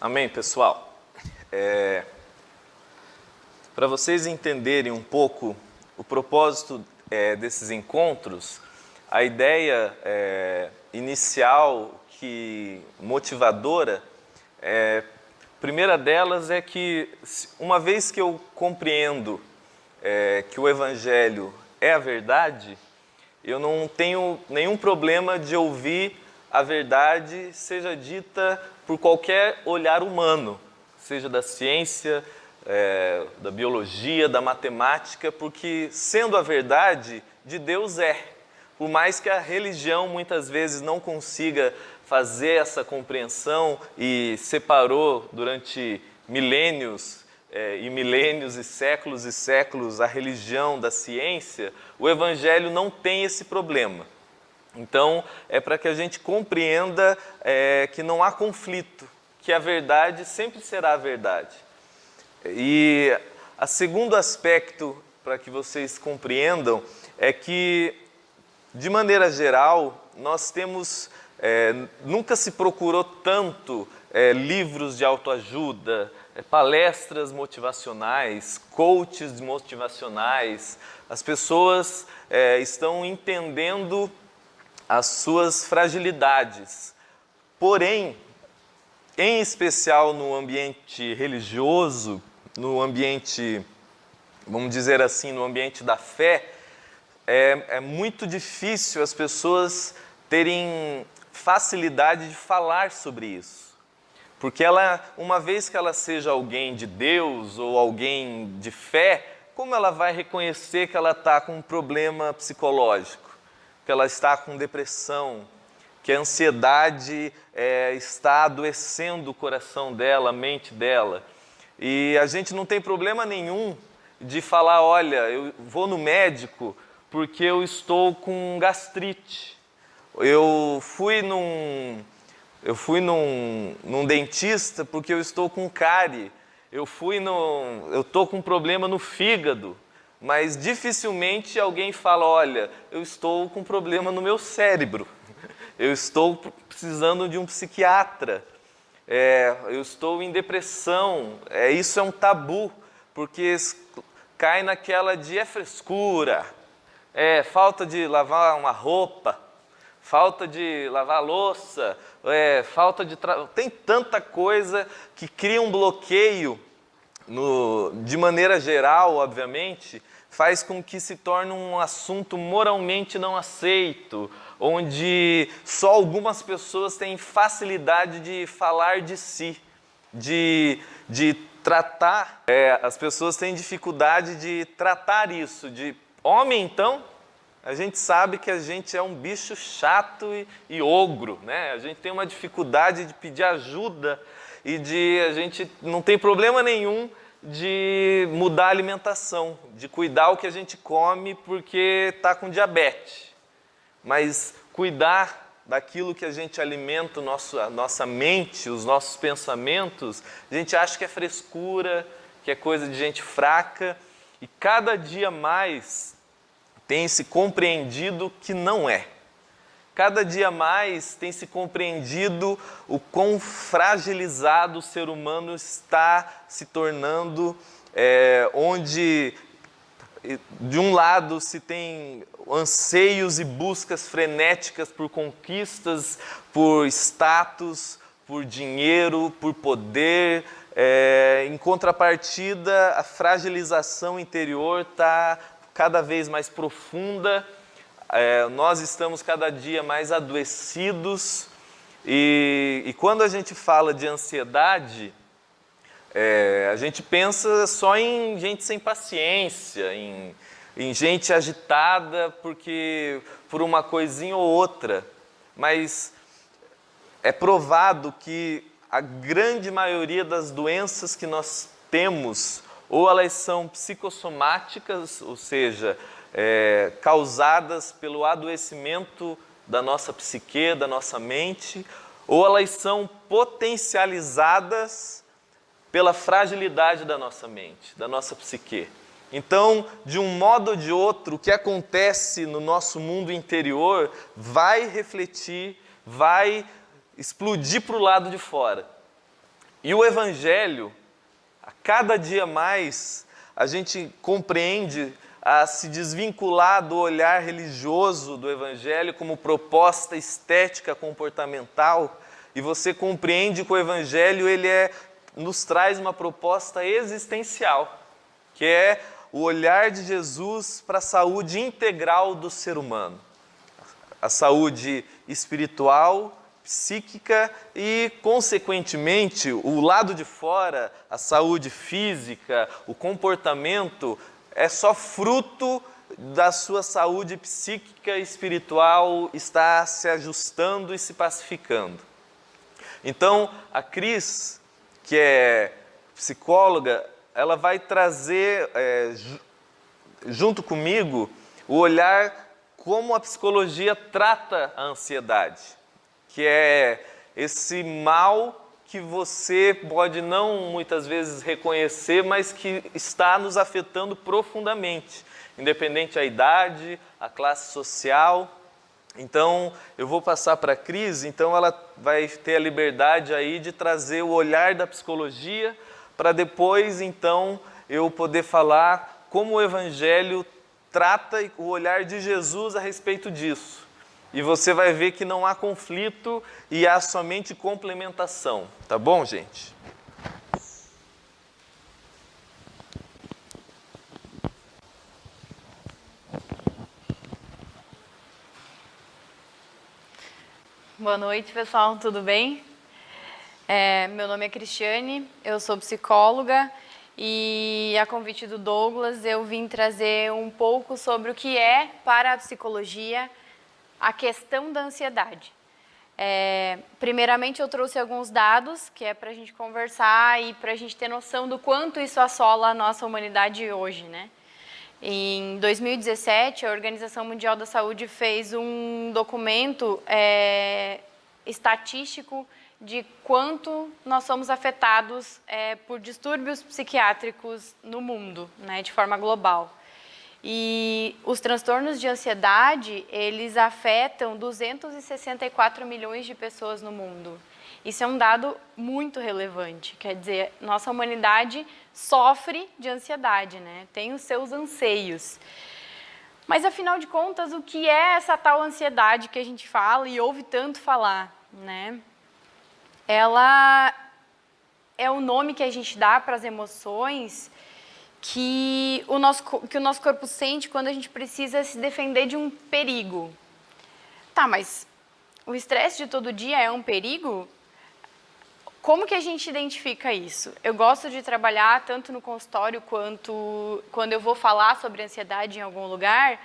Amém, pessoal? Para vocês entenderem um pouco o propósito desses encontros, a ideia inicial, motivadora, primeira delas é que, uma vez que eu compreendo que o Evangelho é a verdade, eu não tenho nenhum problema de ouvir a verdade seja dita por qualquer olhar humano, seja da ciência, da biologia, da matemática, porque, sendo a verdade, de Deus é. Por mais que a religião muitas vezes não consiga fazer essa compreensão e separou durante milênios e séculos a religião da ciência, o Evangelho não tem esse problema. Então, é para que a gente compreenda que não há conflito, que a verdade sempre será a verdade. E o segundo aspecto, para que vocês compreendam, é que, de maneira geral, nós temos, nunca se procurou tanto livros de autoajuda, palestras motivacionais, coaches motivacionais. As pessoas estão entendendo as suas fragilidades. Porém, em especial no ambiente religioso, no ambiente, vamos dizer assim, no ambiente da fé, é muito difícil as pessoas terem facilidade de falar sobre isso. Porque uma vez que ela seja alguém de Deus ou alguém de fé, como ela vai reconhecer que ela está com um problema psicológico? Que ela está com depressão, que a ansiedade está adoecendo o coração dela, a mente dela. E a gente não tem problema nenhum de falar, olha, eu vou no médico porque eu estou com gastrite. Eu fui num dentista porque eu estou com cárie. Eu estou com um problema no fígado. Mas dificilmente alguém fala, olha, eu estou com um problema no meu cérebro, eu estou precisando de um psiquiatra, eu estou em depressão. Isso é um tabu, porque cai naquela de frescura, falta de lavar uma roupa, falta de lavar a louça, tem tanta coisa que cria um bloqueio. De maneira geral, obviamente, faz com que se torne um assunto moralmente não aceito, onde só algumas pessoas têm facilidade de falar de si, de tratar. As pessoas têm dificuldade de tratar isso. De homem, então, a gente sabe que a gente é um bicho chato e ogro, né? A gente tem uma dificuldade de pedir ajuda e a gente não tem problema nenhum de mudar a alimentação, de cuidar o que a gente come porque está com diabetes. Mas cuidar daquilo que a gente alimenta a nossa mente, os nossos pensamentos, a gente acha que é frescura, que é coisa de gente fraca, e cada dia mais tem se compreendido que não é. Cada dia mais tem se compreendido o quão fragilizado o ser humano está se tornando, onde, de um lado, se tem anseios e buscas frenéticas por conquistas, por status, por dinheiro, por poder. Em contrapartida, a fragilização interior está cada vez mais profunda. Nós estamos cada dia mais adoecidos e quando a gente fala de ansiedade, a gente pensa só em gente sem paciência, em gente agitada por uma coisinha ou outra. Mas é provado que a grande maioria das doenças que nós temos, ou elas são psicossomáticas, ou seja, causadas pelo adoecimento da nossa psique, da nossa mente, ou elas são potencializadas pela fragilidade da nossa mente, da nossa psique. Então, de um modo ou de outro, o que acontece no nosso mundo interior vai refletir, vai explodir para o lado de fora. E o Evangelho, a cada dia mais, a gente compreende a se desvincular do olhar religioso do Evangelho como proposta estética comportamental, e você compreende que o Evangelho nos traz uma proposta existencial, que é o olhar de Jesus para a saúde integral do ser humano. A saúde espiritual, psíquica e, consequentemente, o lado de fora, a saúde física, o comportamento, é só fruto da sua saúde psíquica e espiritual estar se ajustando e se pacificando. Então, a Cris, que é psicóloga, ela vai trazer, junto comigo, o olhar como a psicologia trata a ansiedade, que é esse mal que você pode não muitas vezes reconhecer, mas que está nos afetando profundamente, independente da idade, a classe social. Então, eu vou passar para a Cris, então ela vai ter a liberdade aí de trazer o olhar da psicologia, para depois, então, eu poder falar como o Evangelho trata o olhar de Jesus a respeito disso. E você vai ver que não há conflito e há somente complementação. Tá bom, gente? Boa noite, pessoal. Tudo bem? Meu nome é Cristiane, eu sou psicóloga e, a convite do Douglas, eu vim trazer um pouco sobre o que é, para a psicologia, a questão da ansiedade. Primeiramente, eu trouxe alguns dados, que é para a gente conversar e para a gente ter noção do quanto isso assola a nossa humanidade hoje, né? Em 2017, a Organização Mundial da Saúde fez um documento estatístico de quanto nós somos afetados por distúrbios psiquiátricos no mundo, né, de forma global. E os transtornos de ansiedade, eles afetam 264 milhões de pessoas no mundo. Isso é um dado muito relevante, quer dizer, nossa humanidade sofre de ansiedade, né? Tem os seus anseios. Mas, afinal de contas, o que é essa tal ansiedade que a gente fala e ouve tanto falar, né? Ela é o nome que a gente dá para as emoções que o nosso corpo sente quando a gente precisa se defender de um perigo. Tá, mas o estresse de todo dia é um perigo? Como que a gente identifica isso? Eu gosto de trabalhar tanto no consultório quanto quando eu vou falar sobre ansiedade em algum lugar,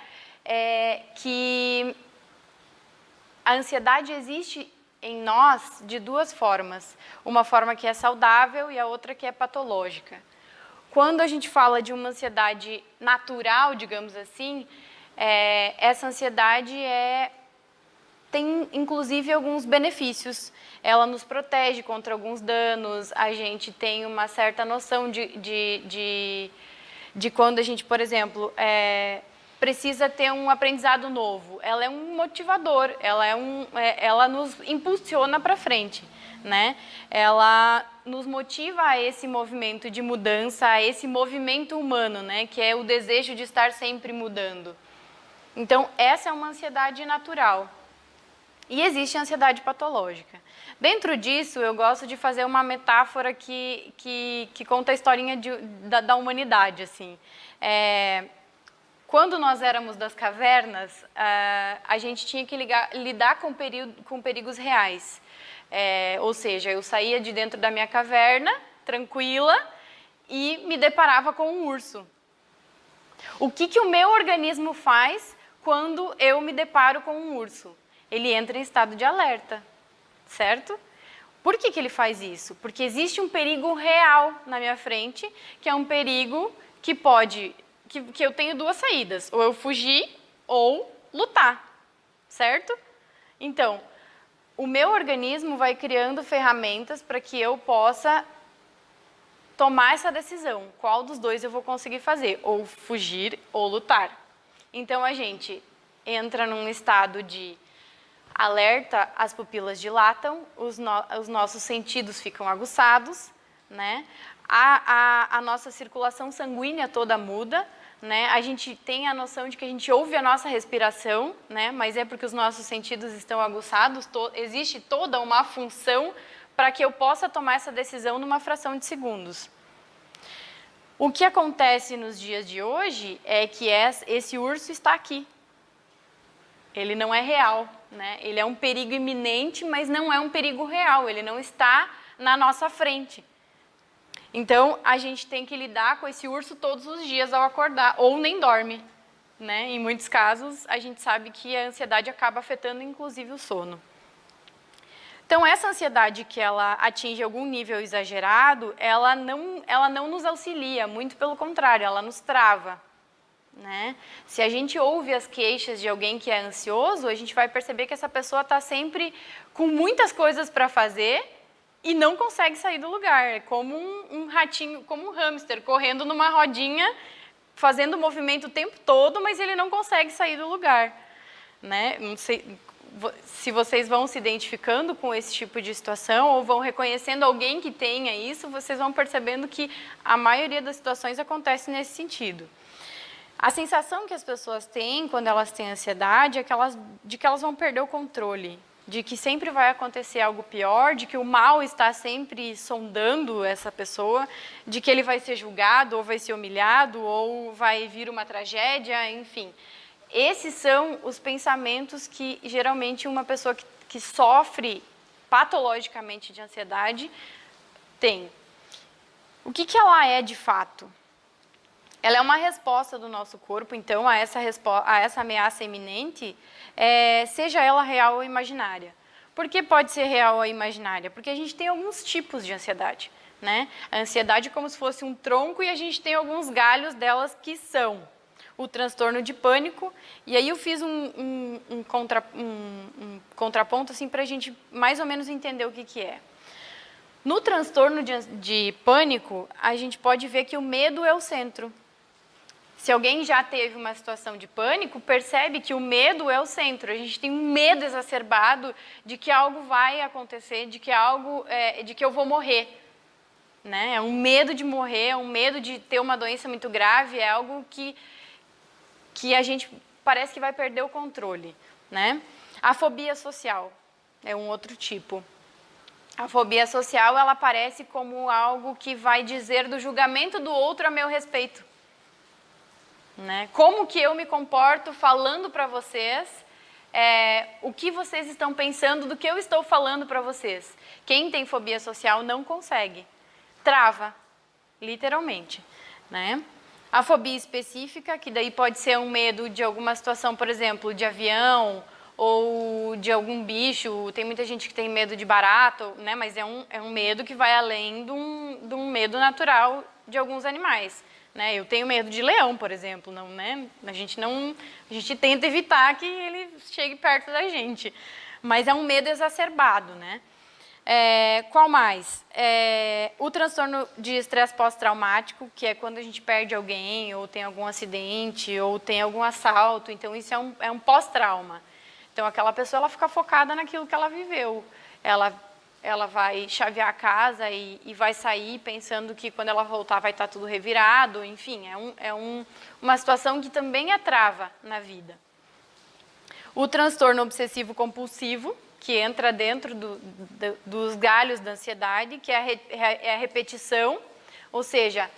que a ansiedade existe em nós de duas formas. Uma forma que é saudável e a outra que é patológica. Quando a gente fala de uma ansiedade natural, digamos assim, essa ansiedade tem, inclusive, alguns benefícios. Ela nos protege contra alguns danos, a gente tem uma certa noção de quando a gente, por exemplo, precisa ter um aprendizado novo. Ela é um motivador, ela nos impulsiona para frente, né? Ela nos motiva a esse movimento de mudança, a esse movimento humano, né? Que é o desejo de estar sempre mudando. Então, essa é uma ansiedade natural. E existe a ansiedade patológica. Dentro disso, eu gosto de fazer uma metáfora que conta a historinha da humanidade, assim. Quando nós éramos das cavernas, a gente tinha que lidar com perigos reais. Ou seja, eu saía de dentro da minha caverna, tranquila, e me deparava com um urso. O que o meu organismo faz quando eu me deparo com um urso? Ele entra em estado de alerta, certo? Por que ele faz isso? Porque existe um perigo real na minha frente, que é um perigo que eu tenho duas saídas, ou eu fugir ou lutar, certo? Então, o meu organismo vai criando ferramentas para que eu possa tomar essa decisão. Qual dos dois eu vou conseguir fazer? Ou fugir ou lutar. Então, a gente entra num estado de alerta, as pupilas dilatam, os nossos sentidos ficam aguçados, né? A nossa circulação sanguínea toda muda, né? A gente tem a noção de que a gente ouve a nossa respiração, né? Mas é porque os nossos sentidos estão aguçados, existe toda uma função para que eu possa tomar essa decisão numa fração de segundos. O que acontece nos dias de hoje é que esse urso está aqui. Ele não é real, né? Ele é um perigo iminente, mas não é um perigo real, ele não está na nossa frente. Então, a gente tem que lidar com esse urso todos os dias ao acordar, ou nem dorme, né? Em muitos casos, a gente sabe que a ansiedade acaba afetando, inclusive, o sono. Então, essa ansiedade que ela atinge algum nível exagerado, ela não nos auxilia, muito pelo contrário, ela nos trava, né? Se a gente ouve as queixas de alguém que é ansioso, a gente vai perceber que essa pessoa está sempre com muitas coisas para fazer e não consegue sair do lugar. É como um ratinho, como um hamster, correndo numa rodinha, fazendo movimento o tempo todo, mas ele não consegue sair do lugar, né? Não sei se vocês vão se identificando com esse tipo de situação ou vão reconhecendo alguém que tenha isso, vocês vão percebendo que a maioria das situações acontece nesse sentido. A sensação que as pessoas têm quando elas têm ansiedade é de que elas vão perder o controle, de que sempre vai acontecer algo pior, de que o mal está sempre sondando essa pessoa, de que ele vai ser julgado, ou vai ser humilhado, ou vai vir uma tragédia, enfim. Esses são os pensamentos que, geralmente, uma pessoa que sofre patologicamente de ansiedade tem. O que ela é de fato? Ela é uma resposta do nosso corpo, então, a essa ameaça iminente, seja ela real ou imaginária. Por que pode ser real ou imaginária? Porque a gente tem alguns tipos de ansiedade, né? A ansiedade é como se fosse um tronco e a gente tem alguns galhos delas que são o transtorno de pânico. E aí eu fiz um contraponto assim, para a gente mais ou menos entender o que é. No transtorno de pânico, a gente pode ver que o medo é o centro. Se alguém já teve uma situação de pânico, percebe que o medo é o centro. A gente tem um medo exacerbado de que algo vai acontecer, de que eu vou morrer, né? É um medo de morrer, é um medo de ter uma doença muito grave, é algo que a gente parece que vai perder o controle, né? A fobia social é um outro tipo. A fobia social, ela aparece como algo que vai dizer do julgamento do outro a meu respeito. Né? Como que eu me comporto falando para vocês, o que vocês estão pensando do que eu estou falando para vocês. Quem tem fobia social não consegue, trava, literalmente. Né? A fobia específica, que daí pode ser um medo de alguma situação, por exemplo, de avião ou de algum bicho. Tem muita gente que tem medo de barato, né? Mas é um medo que vai além de um medo natural de alguns animais. Né? Eu tenho medo de leão, por exemplo, não, né? A gente tenta evitar que ele chegue perto da gente, mas é um medo exacerbado, né? Qual mais? O transtorno de estresse pós-traumático, que é quando a gente perde alguém, ou tem algum acidente, ou tem algum assalto, então isso é um pós-trauma. Então aquela pessoa ela fica focada naquilo que ela viveu, ela vai chavear a casa e vai sair pensando que quando ela voltar vai estar tudo revirado, enfim, uma situação que também a trava na vida. O transtorno obsessivo-compulsivo, que entra dentro dos galhos da ansiedade, que é a repetição, ou seja,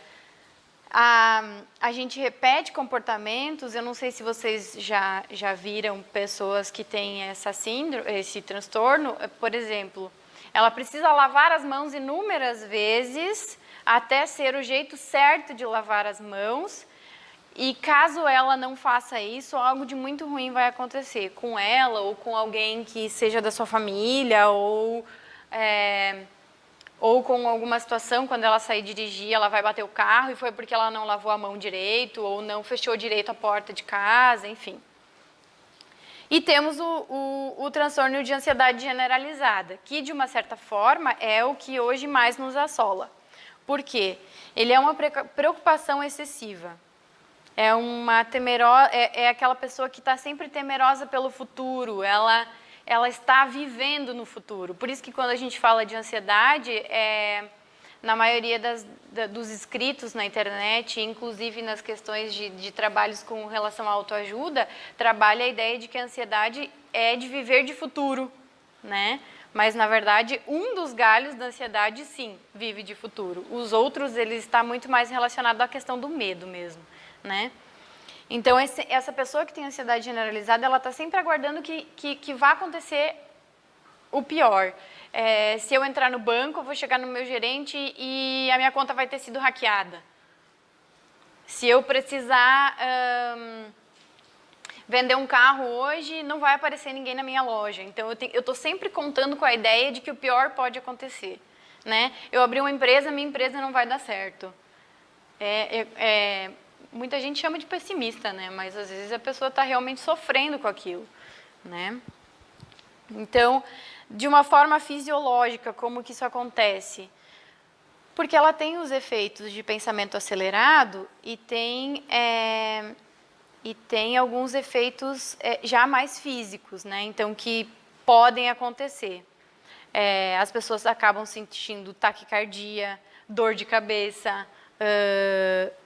a gente repete comportamentos. Eu não sei se vocês já viram pessoas que têm essa síndrome, esse transtorno, por exemplo, ela precisa lavar as mãos inúmeras vezes até ser o jeito certo de lavar as mãos. E caso ela não faça isso, algo de muito ruim vai acontecer com ela ou com alguém que seja da sua família ou com alguma situação, quando ela sair dirigir, ela vai bater o carro e foi porque ela não lavou a mão direito ou não fechou direito a porta de casa, enfim. E temos o transtorno de ansiedade generalizada, que, de uma certa forma, é o que hoje mais nos assola. Por quê? Ele é uma preocupação excessiva. É aquela pessoa que está sempre temerosa pelo futuro. Ela ela está vivendo no futuro. Por isso que quando a gente fala de ansiedade, na maioria dos escritos na internet, inclusive nas questões de trabalhos com relação à autoajuda, trabalha a ideia de que a ansiedade é de viver de futuro, né? Mas, na verdade, um dos galhos da ansiedade, sim, vive de futuro. Os outros, ele está muito mais relacionado à questão do medo mesmo, né? Então, essa pessoa que tem ansiedade generalizada, ela está sempre aguardando que vá acontecer o pior. Se eu entrar no banco, eu vou chegar no meu gerente e a minha conta vai ter sido hackeada. Se eu precisar vender um carro hoje, não vai aparecer ninguém na minha loja. Então, eu estou sempre contando com a ideia de que o pior pode acontecer, né? Eu abri uma empresa, minha empresa não vai dar certo. Muita gente chama de pessimista, né? Mas às vezes a pessoa está realmente sofrendo com aquilo, né? Então, de uma forma fisiológica, como que isso acontece? Porque ela tem os efeitos de pensamento acelerado e tem alguns efeitos já mais físicos, né? Então, que podem acontecer. As pessoas acabam sentindo taquicardia, dor de cabeça,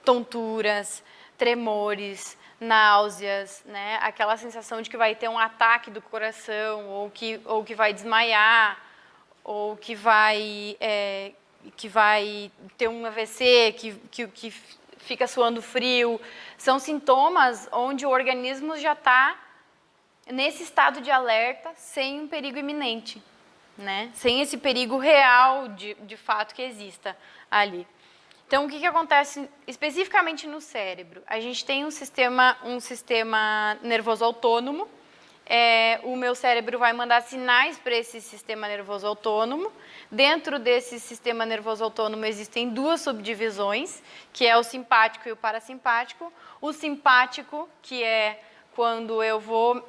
tonturas, tremores, náuseas, né? Aquela sensação de que vai ter um ataque do coração, ou que vai desmaiar, ou que vai ter um AVC, que fica suando frio. São sintomas onde o organismo já está nesse estado de alerta sem um perigo iminente, né? Sem esse perigo real de fato que exista ali. Então, o que acontece especificamente no cérebro? A gente tem um sistema nervoso autônomo. O meu cérebro vai mandar sinais para esse sistema nervoso autônomo. Dentro desse sistema nervoso autônomo existem duas subdivisões, que é o simpático e o parasimpático. O simpático, que é quando eu vou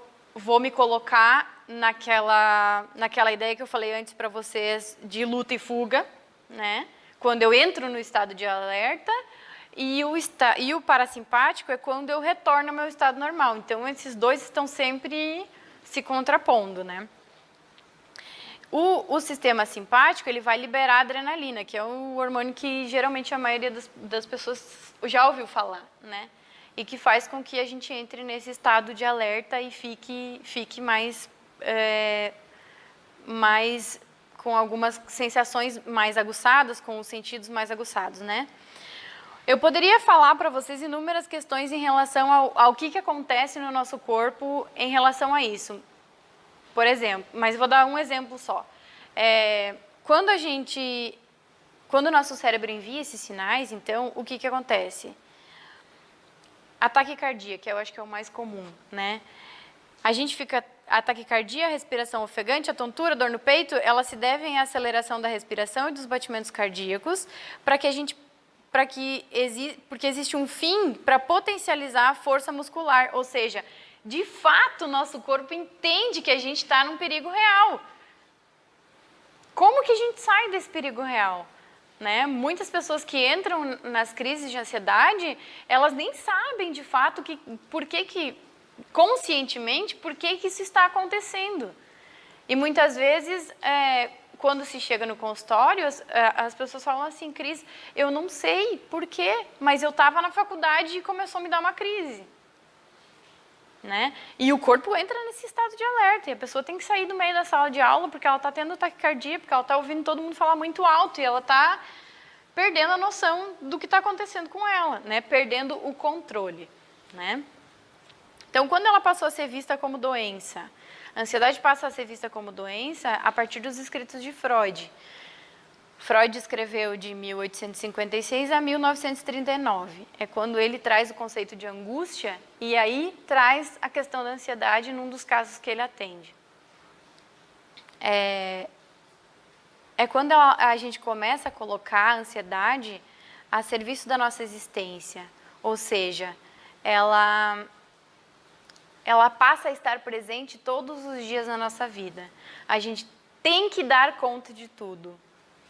me colocar naquela ideia que eu falei antes para vocês de luta e fuga, né? Quando eu entro no estado de alerta, e o parasimpático é quando eu retorno ao meu estado normal. Então, esses dois estão sempre se contrapondo, né? O sistema simpático, ele vai liberar adrenalina, que é o hormônio que geralmente a maioria das pessoas já ouviu falar, né? E que faz com que a gente entre nesse estado de alerta e fique mais com algumas sensações mais aguçadas, com os sentidos mais aguçados, né? Eu poderia falar para vocês inúmeras questões em relação ao que acontece no nosso corpo em relação a isso. Por exemplo, mas vou dar um exemplo só. Quando o nosso cérebro envia esses sinais, então, o que acontece? A taquicardia, que eu acho que é o mais comum, né? A taquicardia, a respiração ofegante, a tontura, a dor no peito, elas se devem à aceleração da respiração e dos batimentos cardíacos, porque existe um fim para potencializar a força muscular, ou seja, de fato, o nosso corpo entende que a gente está num perigo real. Como que a gente sai desse perigo real? Né? Muitas pessoas que entram nas crises de ansiedade, elas nem sabem de fato conscientemente, por que isso está acontecendo. E muitas vezes, quando se chega no consultório, as pessoas falam assim, Cris, eu não sei por quê, mas eu estava na faculdade e começou a me dar uma crise. Né? E o corpo entra nesse estado de alerta, e a pessoa tem que sair do meio da sala de aula porque ela está tendo taquicardia, porque ela está ouvindo todo mundo falar muito alto, e ela está perdendo a noção do que está acontecendo com ela, né? Perdendo o controle. Né? Então, quando ela passou a ser vista como doença, a ansiedade passa a ser vista como doença a partir dos escritos de Freud. Freud escreveu de 1856 a 1939. É quando ele traz o conceito de angústia e aí traz a questão da ansiedade num dos casos que ele atende. É quando a gente começa a colocar a ansiedade a serviço da nossa existência. Ou seja, ela passa a estar presente todos os dias na nossa vida. A gente tem que dar conta de tudo.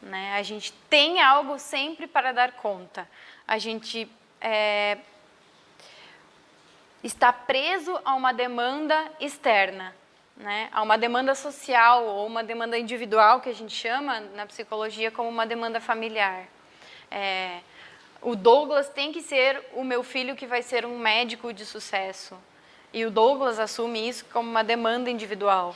Né? A gente tem algo sempre para dar conta. A gente está preso a uma demanda externa. né? Há uma demanda social ou uma demanda individual, que a gente chama na psicologia como uma demanda familiar. O Douglas tem que ser o meu filho que vai ser um médico de sucesso. E o Douglas assume isso como uma demanda individual.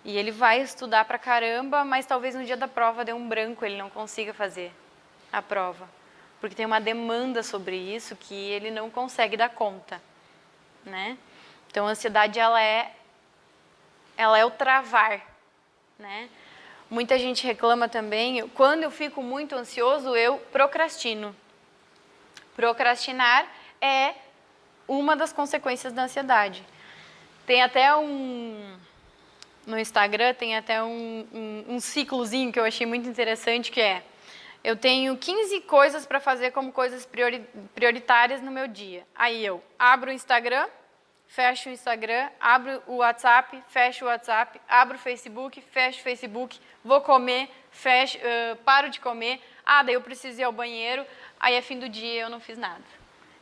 E ele vai estudar pra caramba, mas talvez no dia da prova dê um branco, ele não consiga fazer a prova. Porque tem uma demanda sobre isso que ele não consegue dar conta, né? Então, a ansiedade, ela é o travar, né? Muita gente reclama também, quando eu fico muito ansioso, eu procrastino. Procrastinar é uma das consequências da ansiedade. Tem até no Instagram, tem até um ciclozinho que eu achei muito interessante, que é: eu tenho 15 coisas para fazer como coisas prioritárias no meu dia. Aí eu abro o Instagram, fecho o Instagram, abro o WhatsApp, fecho o WhatsApp, abro o Facebook, fecho o Facebook, vou comer, fecho, paro de comer, daí eu preciso ir ao banheiro, aí é fim do dia e eu não fiz nada.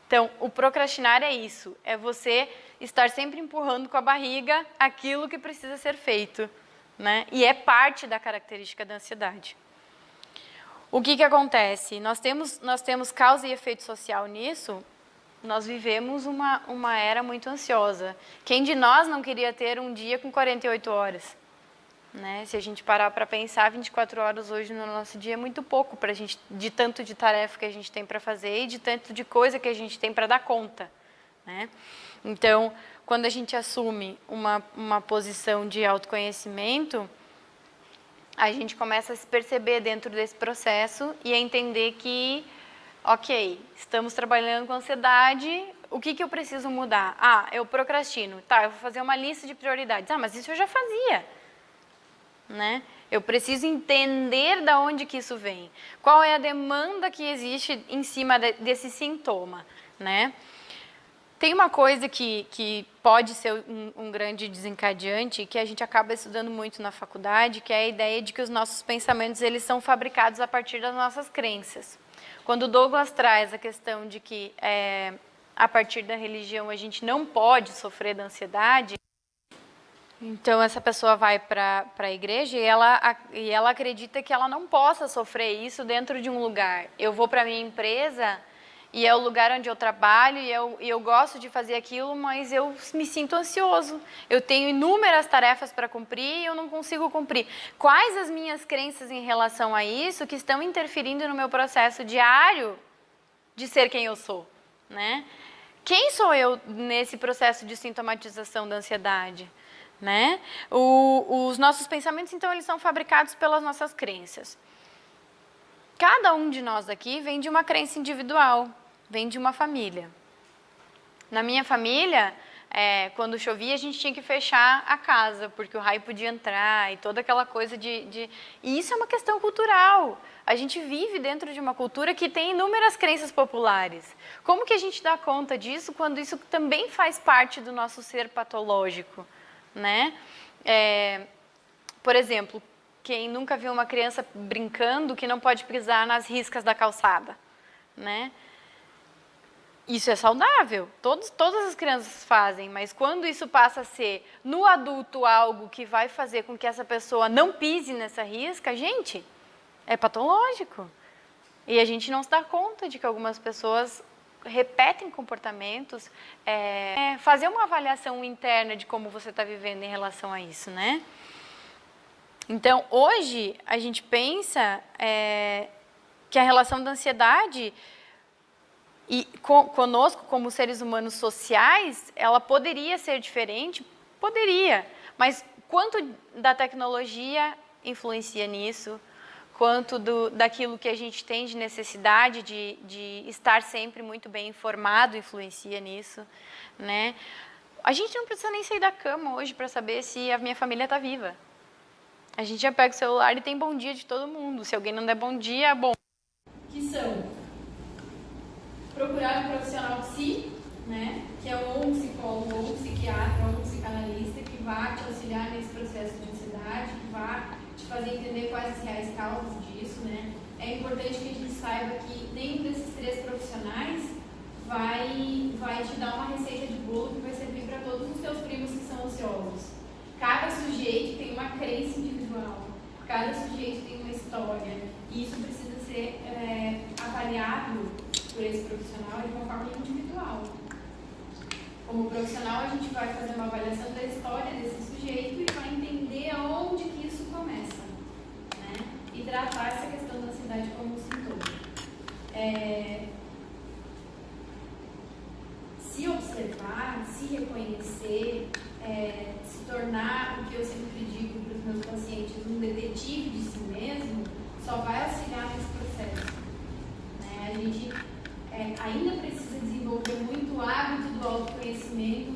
Então, o procrastinar é isso, é você estar sempre empurrando com a barriga aquilo que precisa ser feito, né? E é parte da característica da ansiedade. O que acontece? Nós temos causa e efeito social nisso. Nós vivemos uma era muito ansiosa. Quem de nós não queria ter um dia com 48 horas? Né? Se a gente parar para pensar, 24 horas hoje no nosso dia é muito pouco para a gente, de tanto de tarefa que a gente tem para fazer e de tanto de coisa que a gente tem para dar conta, né? Então, quando a gente assume uma posição de autoconhecimento, a gente começa a se perceber dentro desse processo e a entender que, ok, estamos trabalhando com ansiedade, o que eu preciso mudar? Eu procrastino. Tá, eu vou fazer uma lista de prioridades. Mas isso eu já fazia. Né? Eu preciso entender de onde que isso vem. Qual é a demanda que existe em cima desse sintoma, né? Tem uma coisa que pode ser um grande desencadeante, que a gente acaba estudando muito na faculdade, que é a ideia de que os nossos pensamentos eles são fabricados a partir das nossas crenças. Quando o Douglas traz a questão de que a partir da religião a gente não pode sofrer da ansiedade, então essa pessoa vai para a igreja e ela acredita que ela não possa sofrer isso dentro de um lugar. Eu vou para a minha empresa e é o lugar onde eu trabalho e eu gosto de fazer aquilo, mas eu me sinto ansioso. Eu tenho inúmeras tarefas para cumprir e eu não consigo cumprir. Quais as minhas crenças em relação a isso que estão interferindo no meu processo diário de ser quem eu sou, né? Quem sou eu nesse processo de sintomatização da ansiedade? Né? Os nossos pensamentos, então, eles são fabricados pelas nossas crenças. Cada um de nós aqui vem de uma crença individual, vem de uma família. Na minha família, quando chovia, a gente tinha que fechar a casa, porque o raio podia entrar e toda aquela coisa E isso é uma questão cultural. A gente vive dentro de uma cultura que tem inúmeras crenças populares. Como que a gente dá conta disso quando isso também faz parte do nosso ser patológico? Né? Por exemplo, quem nunca viu uma criança brincando que não pode pisar nas riscas da calçada, né? Isso é saudável, todas as crianças fazem, mas quando isso passa a ser no adulto algo que vai fazer com que essa pessoa não pise nessa risca, gente, é patológico. E a gente não se dá conta de que algumas pessoas repetem comportamentos, fazer uma avaliação interna de como você está vivendo em relação a isso, né? Então, hoje, a gente pensa que a relação da ansiedade conosco, como seres humanos sociais, ela poderia ser diferente? Poderia, mas quanto da tecnologia influencia nisso? Quanto daquilo que a gente tem de necessidade de estar sempre muito bem informado influencia nisso, né? A gente não precisa nem sair da cama hoje para saber se a minha família está viva. A gente já pega o celular e tem bom dia de todo mundo. Se alguém não der bom dia, bom. Que são procurar um profissional de si, né? Que é ou um psicólogo, ou um psiquiatra, ou um psicanalista que vá te auxiliar nesse processo de ansiedade, que vá te fazer entender quais as reais causas disso, né? É importante que a gente saiba que nenhum desses três profissionais vai te dar uma receita de bolo que vai servir para todos os teus primos que são ansiosos. cada sujeito tem uma crença individual, cada sujeito tem uma história, e isso precisa ser avaliado por esse profissional de uma forma individual. Como profissional, a gente vai fazer uma avaliação da história desse sujeito e vai entender aonde que isso começa, né? E tratar essa questão da ansiedade como um sintoma. Se observar, se reconhecer, se tornar, o que eu sempre digo para os meus pacientes, um detetive de si mesmo, só vai auxiliar nesse processo. Né? A gente ainda precisa desenvolver muito o hábito do autoconhecimento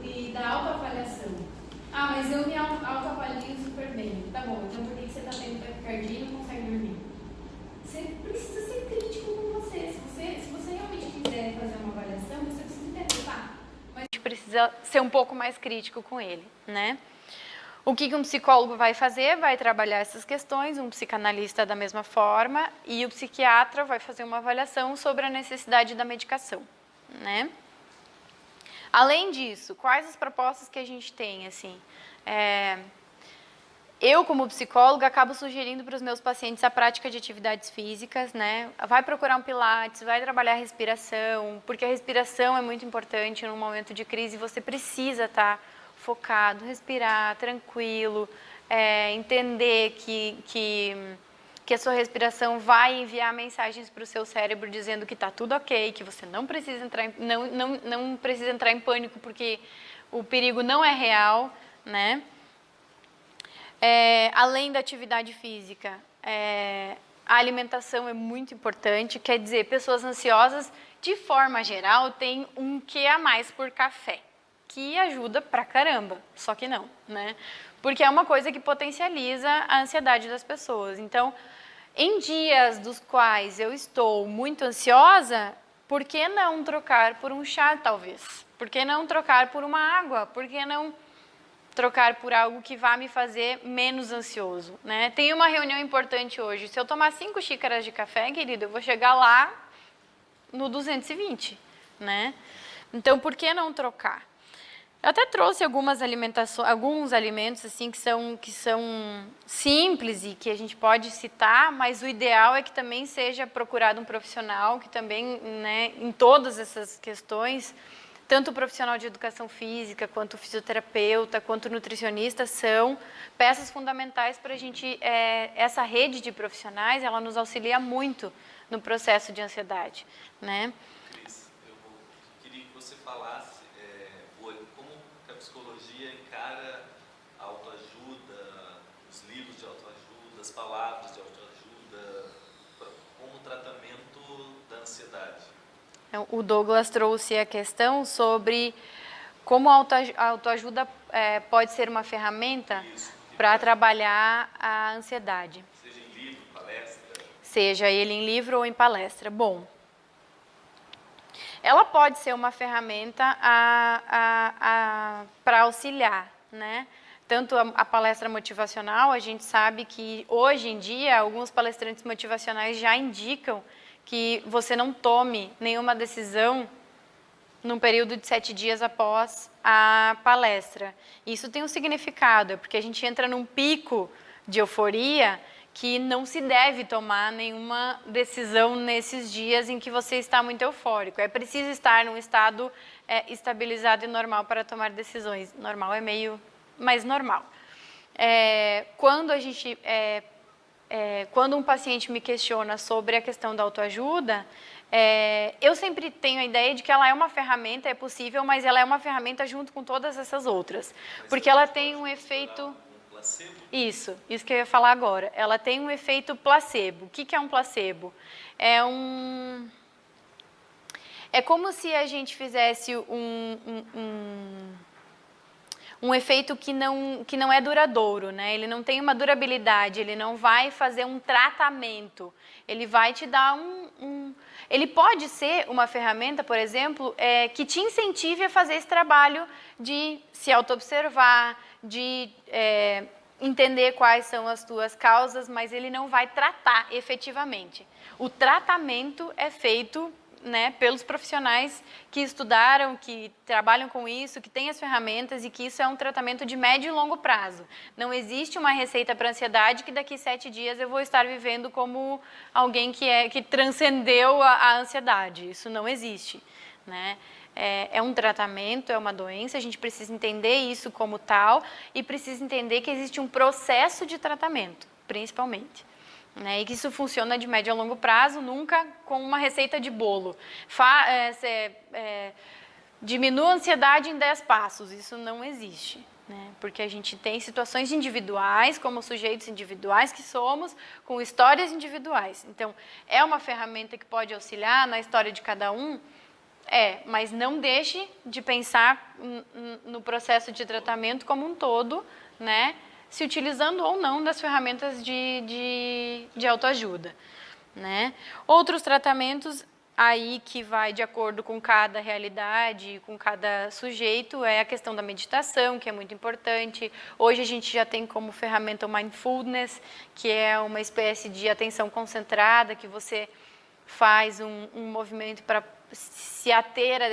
e da autoavaliação. Ah, mas eu me autoavalio super bem. Tá bom, então por que você está tendo taquicardia e não consegue dormir? Você precisa ser crítico com você. Se você realmente quiser fazer uma avaliação, você precisa entender, tá? Mas a gente precisa ser um pouco mais crítico com ele, né? O que um psicólogo vai fazer? Vai trabalhar essas questões, um psicanalista da mesma forma, e o psiquiatra vai fazer uma avaliação sobre a necessidade da medicação, né? Além disso, quais as propostas que a gente tem, assim? Eu, como psicóloga, acabo sugerindo para os meus pacientes a prática de atividades físicas, né? Vai procurar um pilates, vai trabalhar a respiração, porque a respiração é muito importante num momento de crise, você precisa estar focado, respirar, tranquilo, entender que a sua respiração vai enviar mensagens para o seu cérebro dizendo que está tudo ok, que você não precisa não precisa entrar em pânico porque o perigo não é real, né? Além da atividade física, a alimentação é muito importante, quer dizer, pessoas ansiosas, de forma geral, têm um quê a mais por café, que ajuda pra caramba, só que não, né? Porque é uma coisa que potencializa a ansiedade das pessoas. Então, em dias dos quais eu estou muito ansiosa, por que não trocar por um chá, talvez? Por que não trocar por uma água? Por que não trocar por algo que vá me fazer menos ansioso, né? Tem uma reunião importante hoje. Se eu tomar 5 xícaras de café, querido, eu vou chegar lá no 220, né? Então, por que não trocar? Eu até trouxe alguns alimentos assim que são simples e que a gente pode citar, mas o ideal é que também seja procurado um profissional que também, né, em todas essas questões, tanto o profissional de educação física, quanto o fisioterapeuta, quanto o nutricionista, são peças fundamentais para a gente, essa rede de profissionais, ela nos auxilia muito no processo de ansiedade, né? Cris, eu queria que você falasse como que a psicologia encara a autoajuda, os livros de autoajuda, as palavras de autoajuda, como tratamento da ansiedade. O Douglas trouxe a questão sobre como a autoajuda pode ser uma ferramenta para trabalhar a ansiedade. Seja em livro, palestra? Seja ele em livro ou em palestra. Bom, ela pode ser uma ferramenta para auxiliar, né? Tanto a palestra motivacional, a gente sabe que hoje em dia alguns palestrantes motivacionais já indicam que você não tome nenhuma decisão num período de 7 dias após a palestra. Isso tem um significado, é porque a gente entra num pico de euforia que não se deve tomar nenhuma decisão nesses dias em que você está muito eufórico. É preciso estar num estado estabilizado e normal para tomar decisões. Normal é meio mais normal. Quando a gente... quando um paciente me questiona sobre a questão da autoajuda, eu sempre tenho a ideia de que ela é uma ferramenta, é possível, mas ela é uma ferramenta junto com todas essas outras. Porque ela tem um efeito... Isso que eu ia falar agora. Ela tem um efeito placebo. O que é um placebo? É como se a gente fizesse um efeito que não é duradouro, né? Ele não tem uma durabilidade, ele não vai fazer um tratamento, ele vai te dar Ele pode ser uma ferramenta, por exemplo, que te incentive a fazer esse trabalho de se auto-observar, de entender quais são as tuas causas, mas ele não vai tratar efetivamente. O tratamento é feito né, pelos profissionais que estudaram, que trabalham com isso, que têm as ferramentas e que isso é um tratamento de médio e longo prazo. Não existe uma receita para ansiedade que daqui 7 dias eu vou estar vivendo como alguém que transcendeu a ansiedade. Isso não existe, né? É um tratamento, é uma doença, a gente precisa entender isso como tal e precisa entender que existe um processo de tratamento, principalmente. Né, e que isso funciona de médio a longo prazo, nunca com uma receita de bolo. Diminua a ansiedade em 10 passos, isso não existe. Né, porque a gente tem situações individuais, como sujeitos individuais que somos, com histórias individuais. Então, é uma ferramenta que pode auxiliar na história de cada um, mas não deixe de pensar no processo de tratamento como um todo, né? Se utilizando ou não das ferramentas de autoajuda, né? Outros tratamentos aí que vai de acordo com cada realidade, com cada sujeito, é a questão da meditação, que é muito importante. Hoje a gente já tem como ferramenta o mindfulness, que é uma espécie de atenção concentrada, que você faz um movimento para se ater a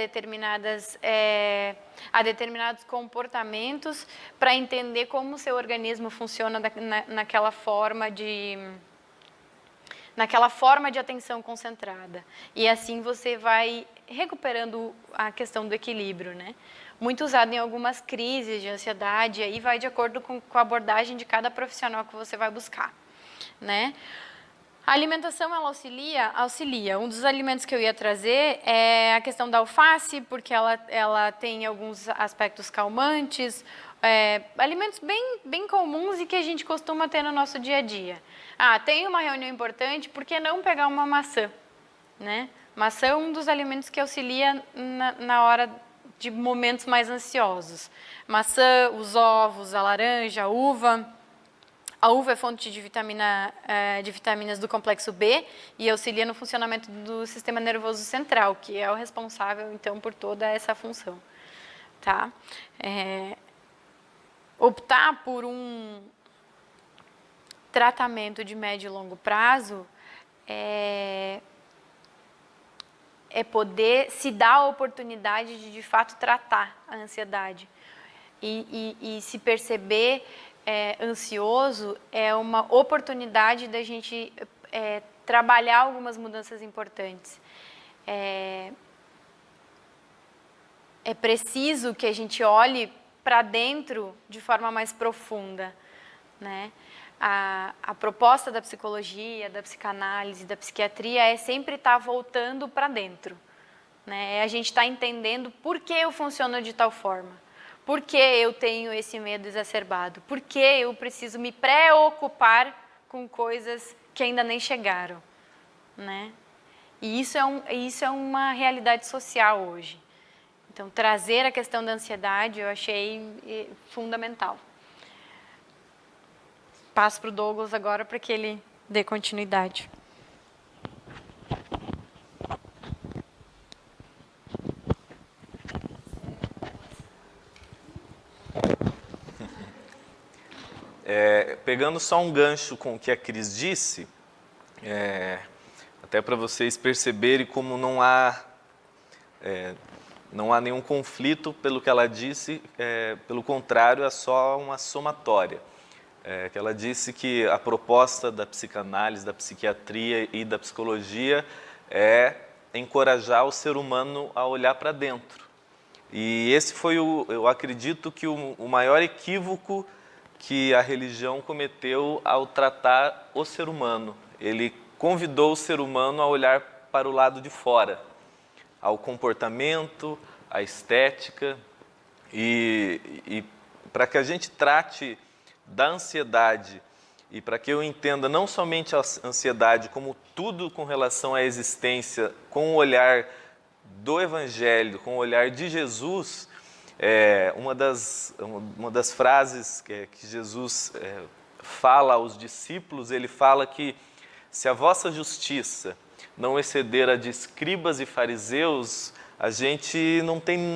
determinados comportamentos para entender como o seu organismo funciona naquela forma de atenção concentrada. E assim você vai recuperando a questão do equilíbrio, né? Muito usado em algumas crises de ansiedade, aí vai de acordo com a abordagem de cada profissional que você vai buscar, né? A alimentação, ela auxilia. Um dos alimentos que eu ia trazer é a questão da alface, porque ela tem alguns aspectos calmantes, alimentos bem comuns e que a gente costuma ter no nosso dia a dia. Tem uma reunião importante, por que não pegar uma maçã? Né? Maçã é um dos alimentos que auxilia na hora de momentos mais ansiosos. Maçã, os ovos, a laranja, a uva. A uva é fonte de vitaminas do complexo B e auxilia no funcionamento do sistema nervoso central, que é o responsável, então, por toda essa função. Tá? Optar por um tratamento de médio e longo prazo é poder se dar a oportunidade de fato, tratar a ansiedade e se perceber ansioso é uma oportunidade da gente trabalhar algumas mudanças importantes. É preciso que a gente olhe para dentro de forma mais profunda, né? A proposta da psicologia, da psicanálise, da psiquiatria é sempre estar voltando para dentro, né? A gente está entendendo por que eu funciono de tal forma. Por que eu tenho esse medo exacerbado? Por que eu preciso me preocupar com coisas que ainda nem chegaram? Né? E isso é uma realidade social hoje. Então, trazer a questão da ansiedade eu achei fundamental. Passo para o Douglas agora para que ele dê continuidade. Pegando só um gancho com o que a Cris disse, até para vocês perceberem como não há nenhum conflito pelo que ela disse, pelo contrário, é só uma somatória. Que ela disse que a proposta da psicanálise, da psiquiatria e da psicologia é encorajar o ser humano a olhar para dentro. E esse foi, eu acredito, que o maior equívoco que a religião cometeu ao tratar o ser humano. Ele convidou o ser humano a olhar para o lado de fora, ao comportamento, à estética, e para que a gente trate da ansiedade e para que eu entenda não somente a ansiedade como tudo com relação à existência, com o olhar do Evangelho, com o olhar de Jesus, uma das frases que Jesus fala aos discípulos, ele fala que se a vossa justiça não exceder a de escribas e fariseus, a gente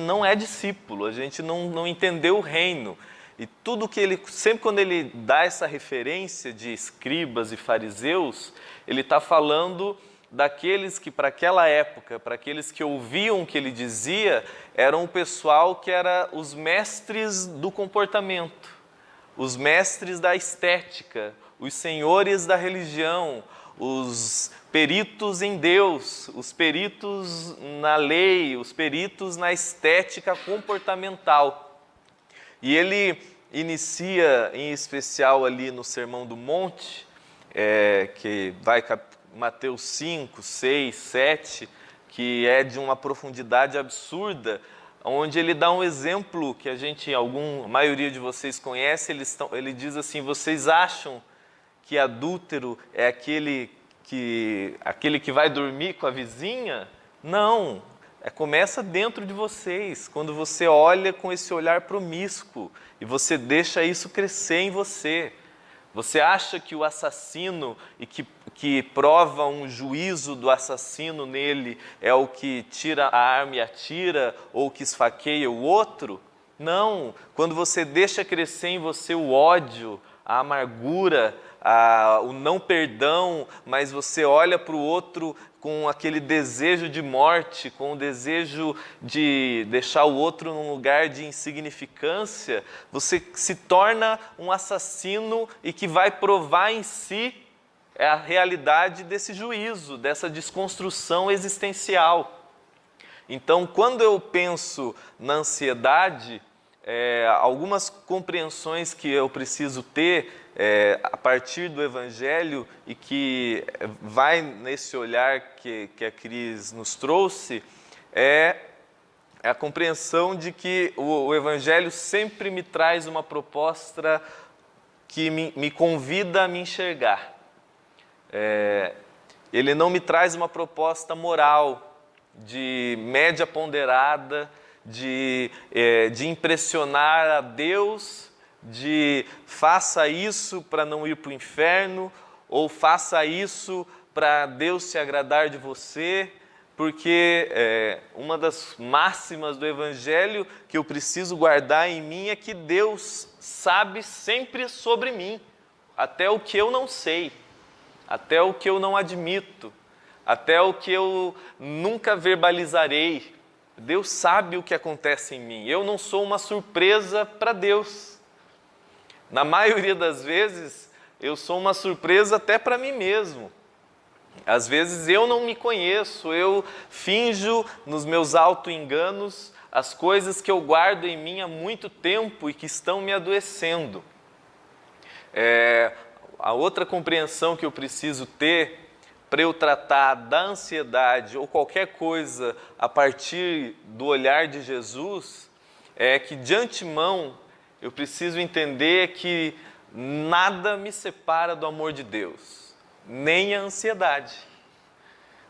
não é discípulo, a gente não entendeu o reino. E tudo que sempre quando ele dá essa referência de escribas e fariseus, ele está falando daqueles que, para aquela época, para aqueles que ouviam o que ele dizia, eram o pessoal que era os mestres do comportamento, os mestres da estética, os senhores da religião, os peritos em Deus, os peritos na lei, os peritos na estética comportamental. E ele inicia, em especial ali no Sermão do Monte, que vai Mateus 5, 6, 7, que é de uma profundidade absurda, onde ele dá um exemplo que a maioria de vocês conhece. Ele diz assim: vocês acham que adúltero é aquele que vai dormir com a vizinha? Não, começa dentro de vocês, quando você olha com esse olhar promíscuo e você deixa isso crescer em você. Você acha que o assassino e que prova um juízo do assassino nele é o que tira a arma e atira, ou que esfaqueia o outro? Não, quando você deixa crescer em você o ódio, a amargura, o não perdão, mas você olha para o outro com aquele desejo de morte, com o desejo de deixar o outro num lugar de insignificância, você se torna um assassino e que vai provar em si a realidade desse juízo, dessa desconstrução existencial. Então, quando eu penso na ansiedade, algumas compreensões que eu preciso ter a partir do Evangelho e que vai nesse olhar que a Cris nos trouxe, é a compreensão de que o Evangelho sempre me traz uma proposta que me convida a me enxergar. Ele não me traz uma proposta moral, de média ponderada, de impressionar a Deus, de faça isso para não ir para o inferno, ou faça isso para Deus se agradar de você, porque uma das máximas do Evangelho que eu preciso guardar em mim é que Deus sabe sempre sobre mim, até o que eu não sei, até o que eu não admito, até o que eu nunca verbalizarei. Deus sabe o que acontece em mim. Eu não sou uma surpresa para Deus. Na maioria das vezes, eu sou uma surpresa até para mim mesmo. Às vezes eu não me conheço, eu finjo nos meus auto-enganos as coisas que eu guardo em mim há muito tempo e que estão me adoecendo. A outra compreensão que eu preciso ter para eu tratar da ansiedade ou qualquer coisa a partir do olhar de Jesus é que, de antemão, eu preciso entender que nada me separa do amor de Deus, nem a ansiedade.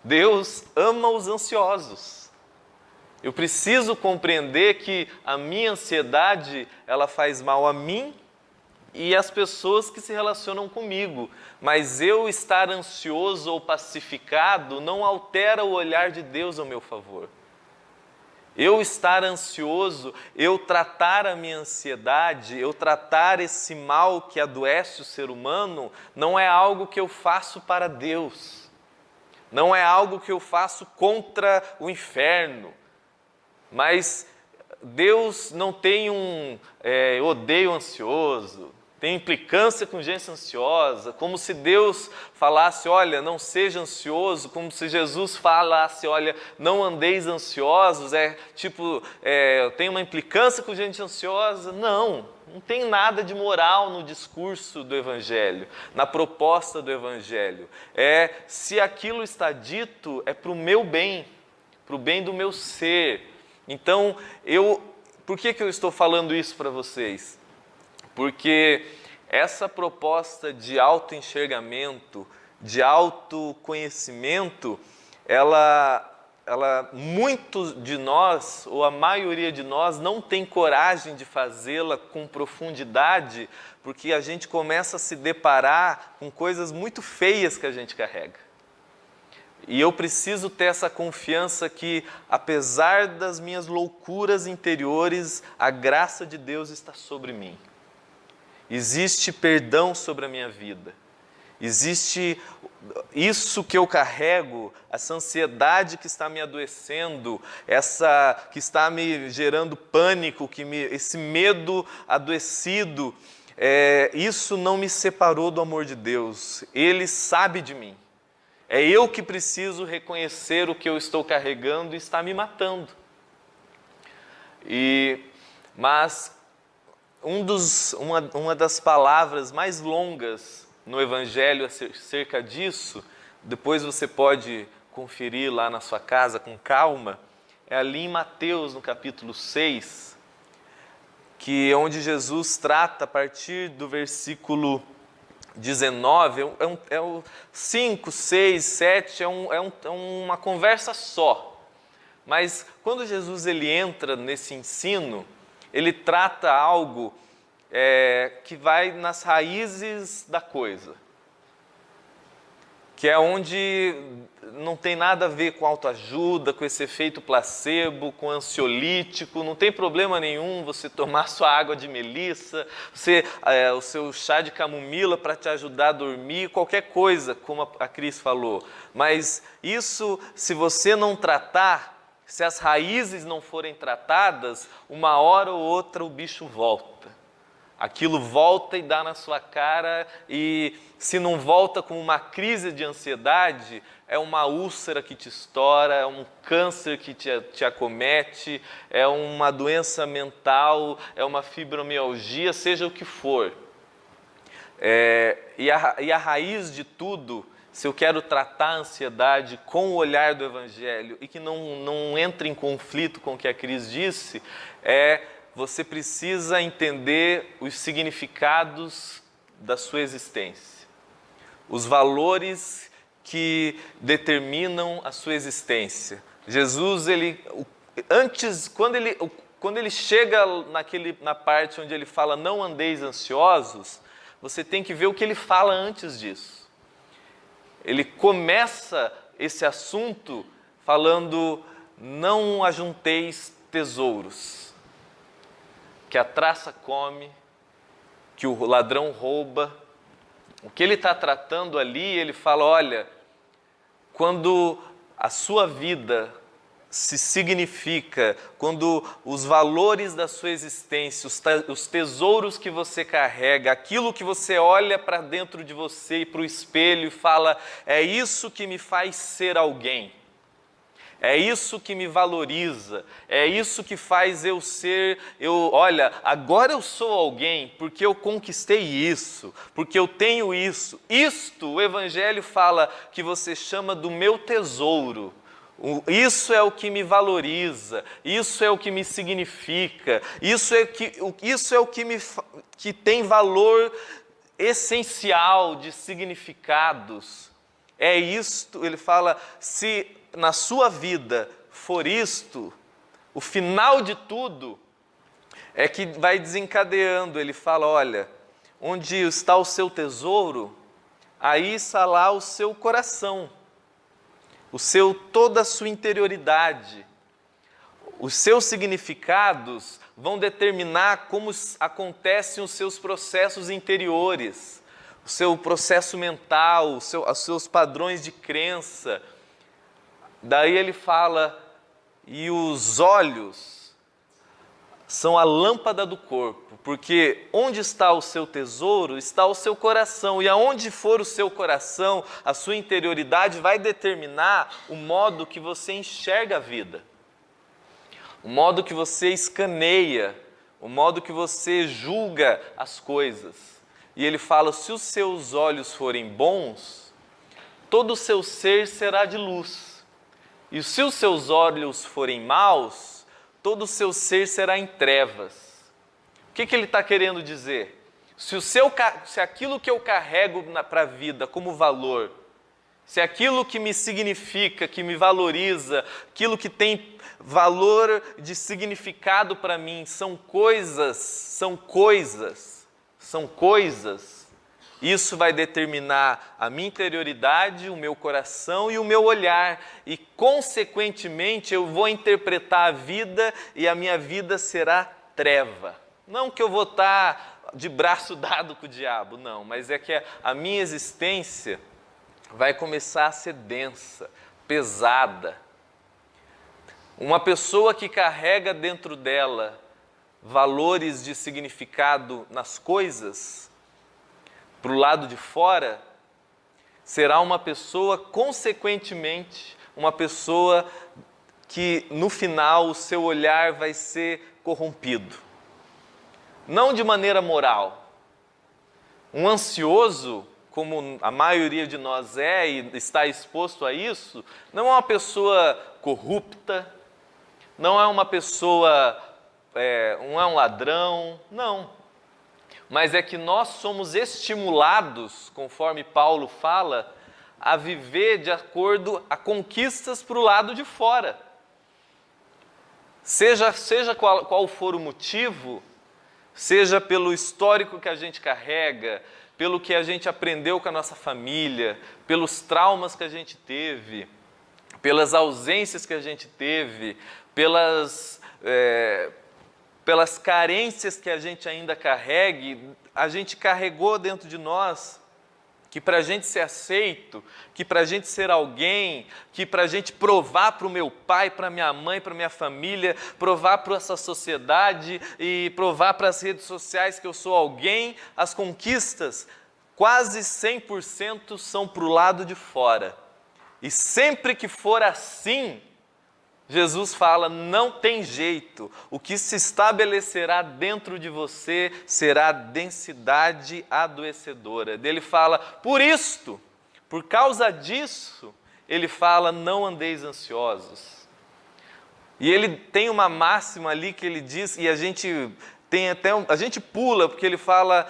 Deus ama os ansiosos. Eu preciso compreender que a minha ansiedade, ela faz mal a mim e às pessoas que se relacionam comigo. Mas eu estar ansioso ou pacificado não altera o olhar de Deus ao meu favor. Eu estar ansioso, eu tratar a minha ansiedade, eu tratar esse mal que adoece o ser humano, não é algo que eu faço para Deus. Não é algo que eu faço contra o inferno. Mas Deus não tem eu odeio ansioso, tem implicância com gente ansiosa, como se Deus falasse, olha, não seja ansioso, como se Jesus falasse, olha, não andeis ansiosos, eu tenho uma implicância com gente ansiosa. Não tem nada de moral no discurso do Evangelho, na proposta do Evangelho. Se aquilo está dito, é para o meu bem, para o bem do meu ser. Então, por que eu estou falando isso para vocês? Porque essa proposta de autoenxergamento, de autoconhecimento, muitos de nós, ou a maioria de nós, não tem coragem de fazê-la com profundidade, porque a gente começa a se deparar com coisas muito feias que a gente carrega. E eu preciso ter essa confiança que, apesar das minhas loucuras interiores, a graça de Deus está sobre mim. Existe perdão sobre a minha vida. Existe isso que eu carrego, essa ansiedade que está me adoecendo, essa que está me gerando pânico, esse medo adoecido, isso não me separou do amor de Deus. Ele sabe de mim. É eu que preciso reconhecer o que eu estou carregando e está me matando. Mas uma das palavras mais longas no Evangelho acerca disso, depois você pode conferir lá na sua casa com calma, é ali em Mateus, no capítulo 6, que é onde Jesus trata a partir do versículo 19, é o 5, 6, 7, é uma conversa só. Mas quando Jesus ele entra nesse ensino, ele trata algo que vai nas raízes da coisa, que é onde não tem nada a ver com autoajuda, com esse efeito placebo, com ansiolítico, não tem problema nenhum você tomar sua água de melissa, o seu chá de camomila para te ajudar a dormir, qualquer coisa, como a Cris falou. Mas isso, se você não tratar, se as raízes não forem tratadas, uma hora ou outra o bicho volta. Aquilo volta e dá na sua cara, e se não volta com uma crise de ansiedade, é uma úlcera que te estoura, é um câncer que te acomete, é uma doença mental, é uma fibromialgia, seja o que for. E a raiz de tudo, se eu quero tratar a ansiedade com o olhar do Evangelho e que não entre em conflito com o que a Cris disse, você precisa entender os significados da sua existência, os valores que determinam a sua existência. Jesus, quando ele chega na parte onde ele fala não andeis ansiosos, você tem que ver o que ele fala antes disso. Ele começa esse assunto falando: não ajunteis tesouros, que a traça come, que o ladrão rouba. O que ele está tratando ali, ele fala: olha, quando a sua vida se significa, quando os valores da sua existência, os tesouros que você carrega, aquilo que você olha para dentro de você e para o espelho e fala: é isso que me faz ser alguém. É isso que me valoriza, é isso que faz eu ser, olha, agora eu sou alguém porque eu conquistei isso, porque eu tenho isso. Isto, o Evangelho fala que você chama do meu tesouro. Isso é o que me valoriza, isso é o que me significa, isso é o que tem valor essencial de significados. É isto, ele fala, se na sua vida for isto, o final de tudo é que vai desencadeando. Ele fala: olha, onde está o seu tesouro, aí está lá o seu coração, toda a sua interioridade. Os seus significados vão determinar como acontecem os seus processos interiores, o seu processo mental, os seus padrões de crença. Daí ele fala: e os olhos são a lâmpada do corpo, porque onde está o seu tesouro, está o seu coração, e aonde for o seu coração, a sua interioridade vai determinar o modo que você enxerga a vida, o modo que você escaneia, o modo que você julga as coisas. E ele fala: se os seus olhos forem bons, todo o seu ser será de luz. E se os seus olhos forem maus, todo o seu ser será em trevas. O que ele está querendo dizer? Se aquilo que eu carrego para a vida como valor, se aquilo que me significa, que me valoriza, aquilo que tem valor de significado para mim, são coisas, isso vai determinar a minha interioridade, o meu coração e o meu olhar. E, consequentemente, eu vou interpretar a vida e a minha vida será treva. Não que eu vou estar de braço dado com o diabo, não, mas é que a minha existência vai começar a ser densa, pesada. Uma pessoa que carrega dentro dela valores de significado nas coisas, para o lado de fora, será uma pessoa, consequentemente, uma pessoa que no final o seu olhar vai ser corrompido. Não de maneira moral. Um ansioso, como a maioria de nós é e está exposto a isso, não é uma pessoa corrupta, não é uma pessoa, não é um ladrão, não. Mas é que nós somos estimulados, conforme Paulo fala, a viver de acordo a conquistas para o lado de fora. Seja qual for o motivo, seja pelo histórico que a gente carrega, pelo que a gente aprendeu com a nossa família, pelos traumas que a gente teve, pelas ausências que a gente teve, pelas carências que a gente ainda carregue, a gente carregou dentro de nós que para a gente ser aceito, que para a gente ser alguém, que para a gente provar para o meu pai, para minha mãe, para minha família, provar para essa sociedade e provar para as redes sociais que eu sou alguém, as conquistas quase 100% são para o lado de fora. E sempre que for assim, Jesus fala, não tem jeito, o que se estabelecerá dentro de você será densidade adoecedora. Ele fala, por causa disso, ele fala, não andeis ansiosos. E ele tem uma máxima ali que ele diz, e a gente pula, porque ele fala,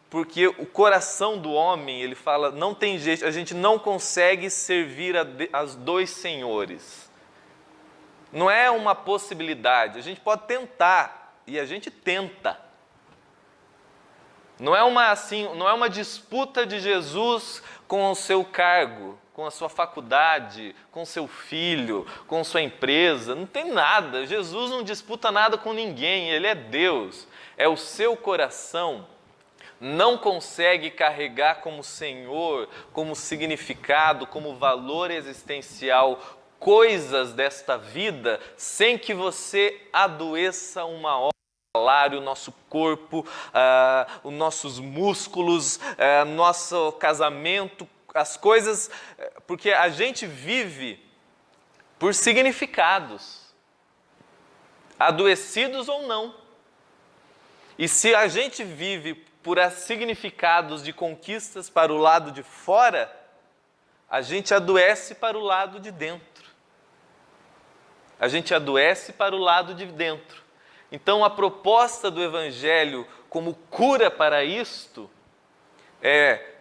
porque o coração do homem, ele fala, não tem jeito, a gente não consegue servir a dois senhores. Não é uma possibilidade, a gente pode tentar, e a gente tenta. Não é uma disputa de Jesus com o seu cargo, com a sua faculdade, com o seu filho, com a sua empresa, não tem nada. Jesus não disputa nada com ninguém, Ele é Deus. É o seu coração não consegue carregar como Senhor, como significado, como valor existencial, coisas desta vida, sem que você adoeça uma hora. O salário, o nosso corpo, os nossos músculos, nosso casamento, as coisas, porque a gente vive por significados, adoecidos ou não. E se a gente vive por significados de conquistas para o lado de fora, a gente adoece para o lado de dentro. A gente adoece para o lado de dentro. Então, a proposta do Evangelho como cura para isto é,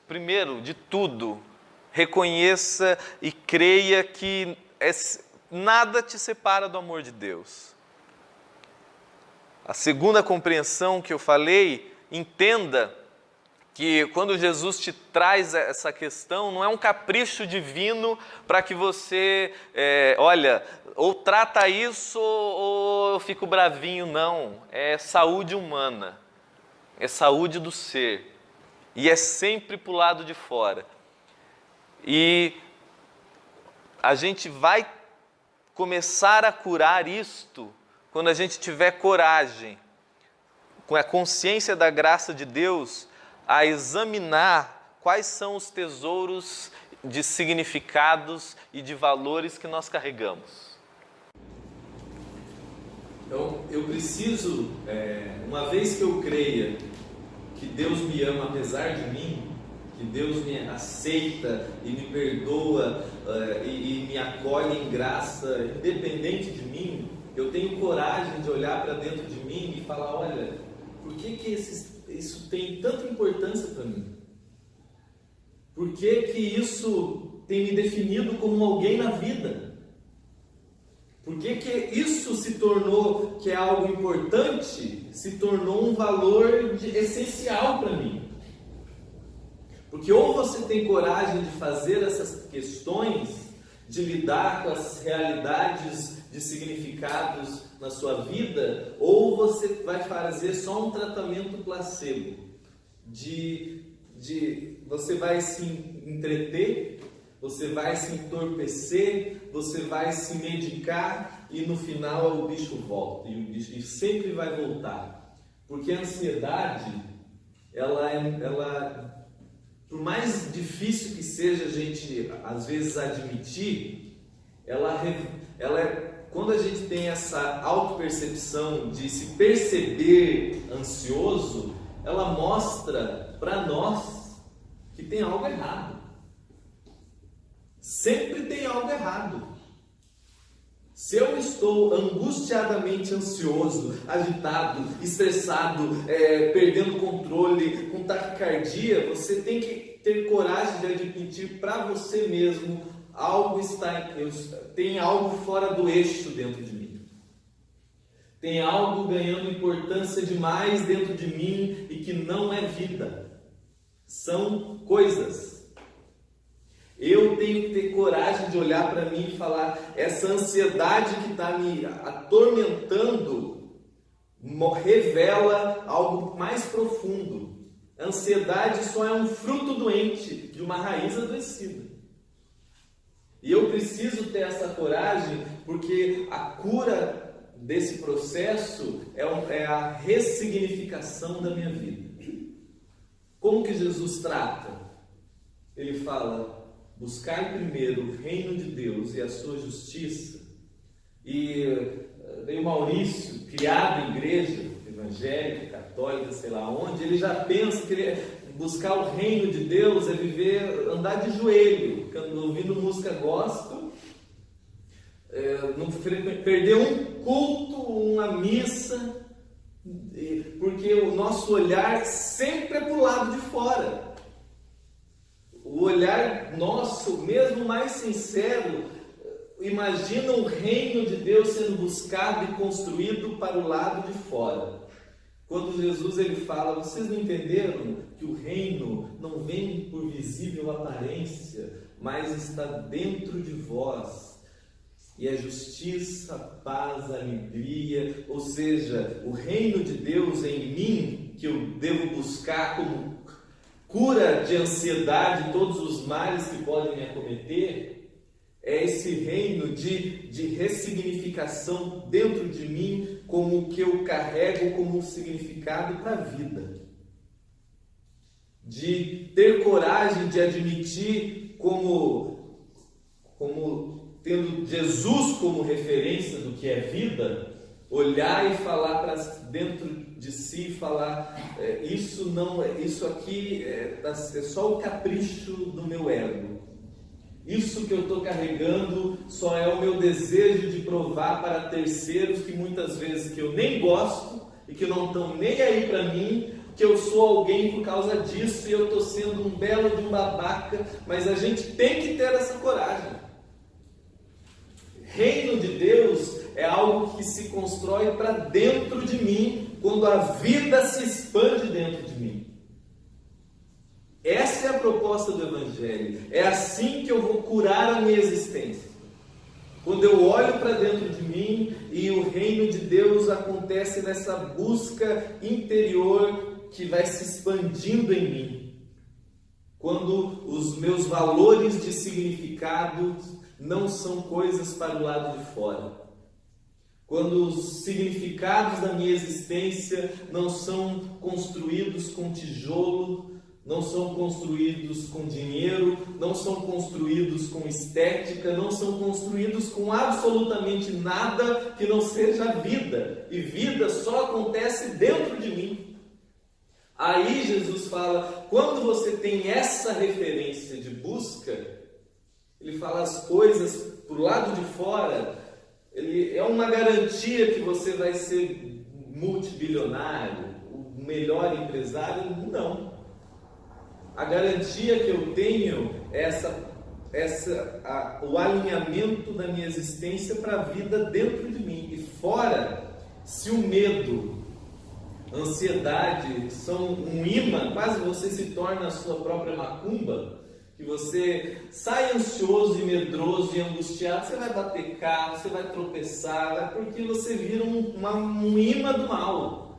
primeiro de tudo, reconheça e creia que nada te separa do amor de Deus. A segunda compreensão que eu falei, entenda que quando Jesus te traz essa questão, não é um capricho divino para que você, ou trata isso ou eu fico bravinho, não. É saúde humana, é saúde do ser. E é sempre para o lado de fora. E a gente vai começar a curar isto quando a gente tiver coragem, com a consciência da graça de Deus, a examinar quais são os tesouros de significados e de valores que nós carregamos. Então, eu preciso, uma vez que eu creia que Deus me ama apesar de mim, que Deus me aceita e me perdoa e me acolhe em graça, independente de mim, eu tenho coragem de olhar para dentro de mim e falar, olha, por que isso tem tanta importância para mim? Por que isso tem me definido como alguém na vida? Por que isso se tornou, que é algo importante, se tornou um valor essencial para mim? Porque ou você tem coragem de fazer essas questões, de lidar com as realidades de significados na sua vida, ou você vai fazer só um tratamento placebo, você vai se entreter, você vai se entorpecer, você vai se medicar e no final o bicho volta, e o bicho sempre vai voltar, porque a ansiedade, ela por mais difícil que seja a gente às vezes admitir, quando a gente tem essa autopercepção de se perceber ansioso, ela mostra para nós que tem algo errado. Sempre tem algo errado. Se eu estou angustiadamente ansioso, agitado, estressado, perdendo o controle, com taquicardia, você tem que ter coragem de admitir para você mesmo tem algo fora do eixo dentro de mim. Tem algo ganhando importância demais dentro de mim e que não é vida. São coisas. Eu tenho que ter coragem de olhar para mim e falar, essa ansiedade que está me atormentando revela algo mais profundo. A ansiedade só é um fruto doente de uma raiz adoecida. E eu preciso ter essa coragem, porque a cura desse processo é a ressignificação da minha vida. Como que Jesus trata? Ele fala, buscar primeiro o reino de Deus e a sua justiça. E o Maurício, criado em igreja evangélica, católica, sei lá onde, ele já pensa que buscar o reino de Deus é andar de joelho, ouvindo música gospel, não perder um culto, uma missa, porque o nosso olhar sempre é para o lado de fora. O olhar nosso, mesmo mais sincero, imagina o reino de Deus sendo buscado e construído para o lado de fora. Quando Jesus ele fala, vocês não entenderam que o reino não vem por visível aparência, mas está dentro de vós. E é justiça, paz, alegria, ou seja, o reino de Deus em mim, que eu devo buscar como cura de ansiedade, todos os males que podem me acometer, é esse reino de ressignificação dentro de mim, como o que eu carrego como um significado para a vida. De ter coragem de admitir como tendo Jesus como referência do que é vida, olhar e falar para dentro de si e falar, isso aqui é só o capricho do meu ego. Isso que eu estou carregando só é o meu desejo de provar para terceiros que muitas vezes que eu nem gosto e que não estão nem aí para mim, que eu sou alguém por causa disso e eu estou sendo um belo de um babaca, mas a gente tem que ter essa coragem. Reino de Deus é algo que se constrói para dentro de mim, quando a vida se expande dentro de mim. Essa é a proposta do Evangelho. É assim que eu vou curar a minha existência. Quando eu olho para dentro de mim e o reino de Deus acontece nessa busca interior que vai se expandindo em mim. Quando os meus valores de significado não são coisas para o lado de fora. Quando os significados da minha existência não são construídos com tijolo, não são construídos com dinheiro, não são construídos com estética, não são construídos com absolutamente nada que não seja vida. E vida só acontece dentro de mim. Aí Jesus fala, quando você tem essa referência de busca, ele fala as coisas pro lado de fora, ele é uma garantia que você vai ser multibilionário, o melhor empresário? Não. A garantia que eu tenho é o alinhamento da minha existência para a vida dentro de mim. E fora, se o medo, a ansiedade são um imã, quase você se torna a sua própria macumba, que você sai ansioso e medroso e angustiado, você vai bater carro, você vai tropeçar, porque você vira um imã do mal.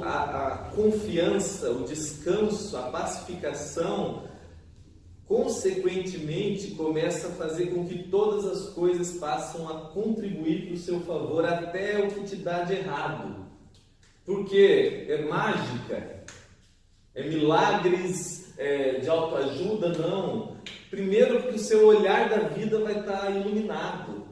A confiança, o descanso, a pacificação, consequentemente, começa a fazer com que todas as coisas passem a contribuir para o seu favor, até o que te dá de errado. Porque é mágica, é milagres de autoajuda, não. Primeiro, porque o seu olhar da vida vai estar iluminado.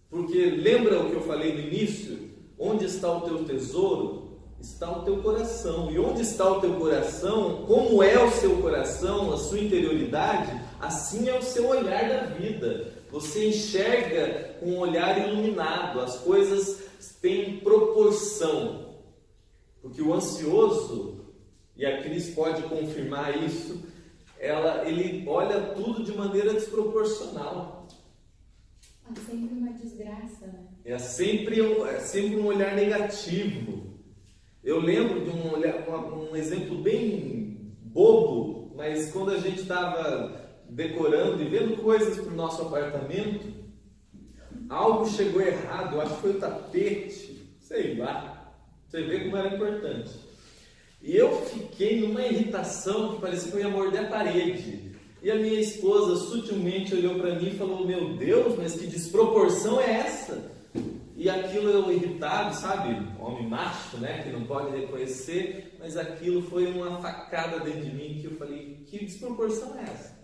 Porque lembra o que eu falei no início? Onde está o teu tesouro, está o teu coração. E onde está o teu coração, como é o seu coração, a sua interioridade, assim é o seu olhar da vida. Você enxerga com um olhar iluminado, as coisas têm proporção. Porque o ansioso, e a Cris pode confirmar isso, ele olha tudo de maneira desproporcional. É sempre uma desgraça, né? É sempre um olhar negativo. Eu lembro de um exemplo bem bobo, mas quando a gente estava decorando e vendo coisas para o nosso apartamento, algo chegou errado, eu acho que foi o tapete, sei lá. Você vê como era importante. E eu fiquei numa irritação que parecia que eu ia morder a parede. E a minha esposa sutilmente olhou para mim e falou: meu Deus, mas que desproporção é essa? E aquilo eu irritado, sabe? Homem macho, né? Que não pode reconhecer. Mas aquilo foi uma facada dentro de mim que eu falei: que desproporção é essa?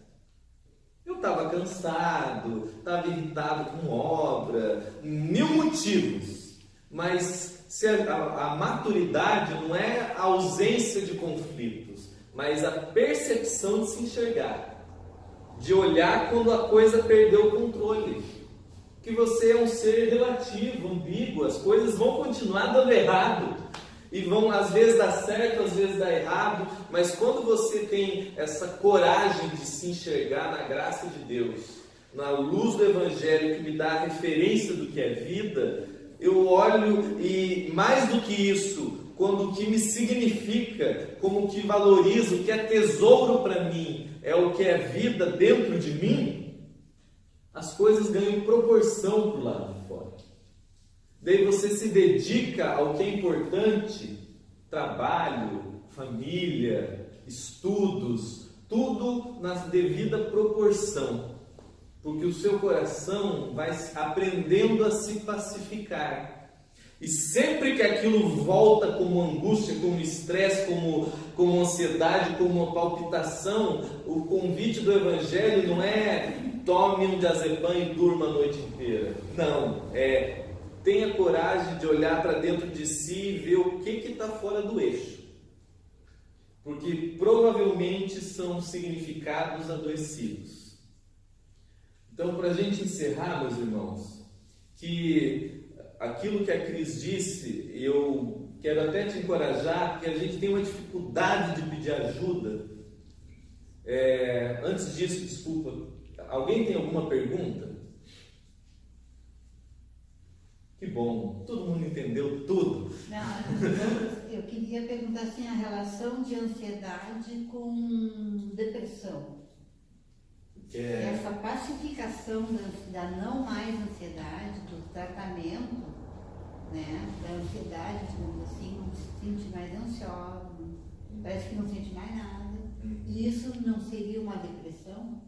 Eu estava cansado, estava irritado com obra, mil motivos. Mas se a maturidade não é a ausência de conflitos, mas a percepção de se enxergar. De olhar quando a coisa perdeu o controle. Que você é um ser relativo, ambíguo, as coisas vão continuar dando errado. E vão às vezes dar certo, às vezes dar errado. Mas quando você tem essa coragem de se enxergar na graça de Deus, na luz do Evangelho que me dá a referência do que é vida, eu olho e mais do que isso, quando o que me significa, como o que valorizo, o que é tesouro para mim, é o que é vida dentro de mim, as coisas ganham proporção para o lado de fora. Daí você se dedica ao que é importante, trabalho, família, estudos, tudo na devida proporção. Porque o seu coração vai aprendendo a se pacificar. E sempre que aquilo volta como angústia, como estresse, como ansiedade, como uma palpitação, o convite do Evangelho não é tome um diazepam e durma a noite inteira. Não, tenha coragem de olhar para dentro de si e ver o que está fora do eixo. Porque provavelmente são significados adoecidos. Então, para a gente encerrar, meus irmãos, que aquilo que a Cris disse, eu quero até te encorajar, que a gente tem uma dificuldade de pedir ajuda. Antes disso, desculpa, alguém tem alguma pergunta? Que bom, todo mundo entendeu tudo. Não, eu queria perguntar assim, a relação de ansiedade com depressão. Essa pacificação da não mais ansiedade, do tratamento, né, da ansiedade, digamos assim, não se sente mais ansiosa, parece que não sente mais nada. E isso não seria uma depressão?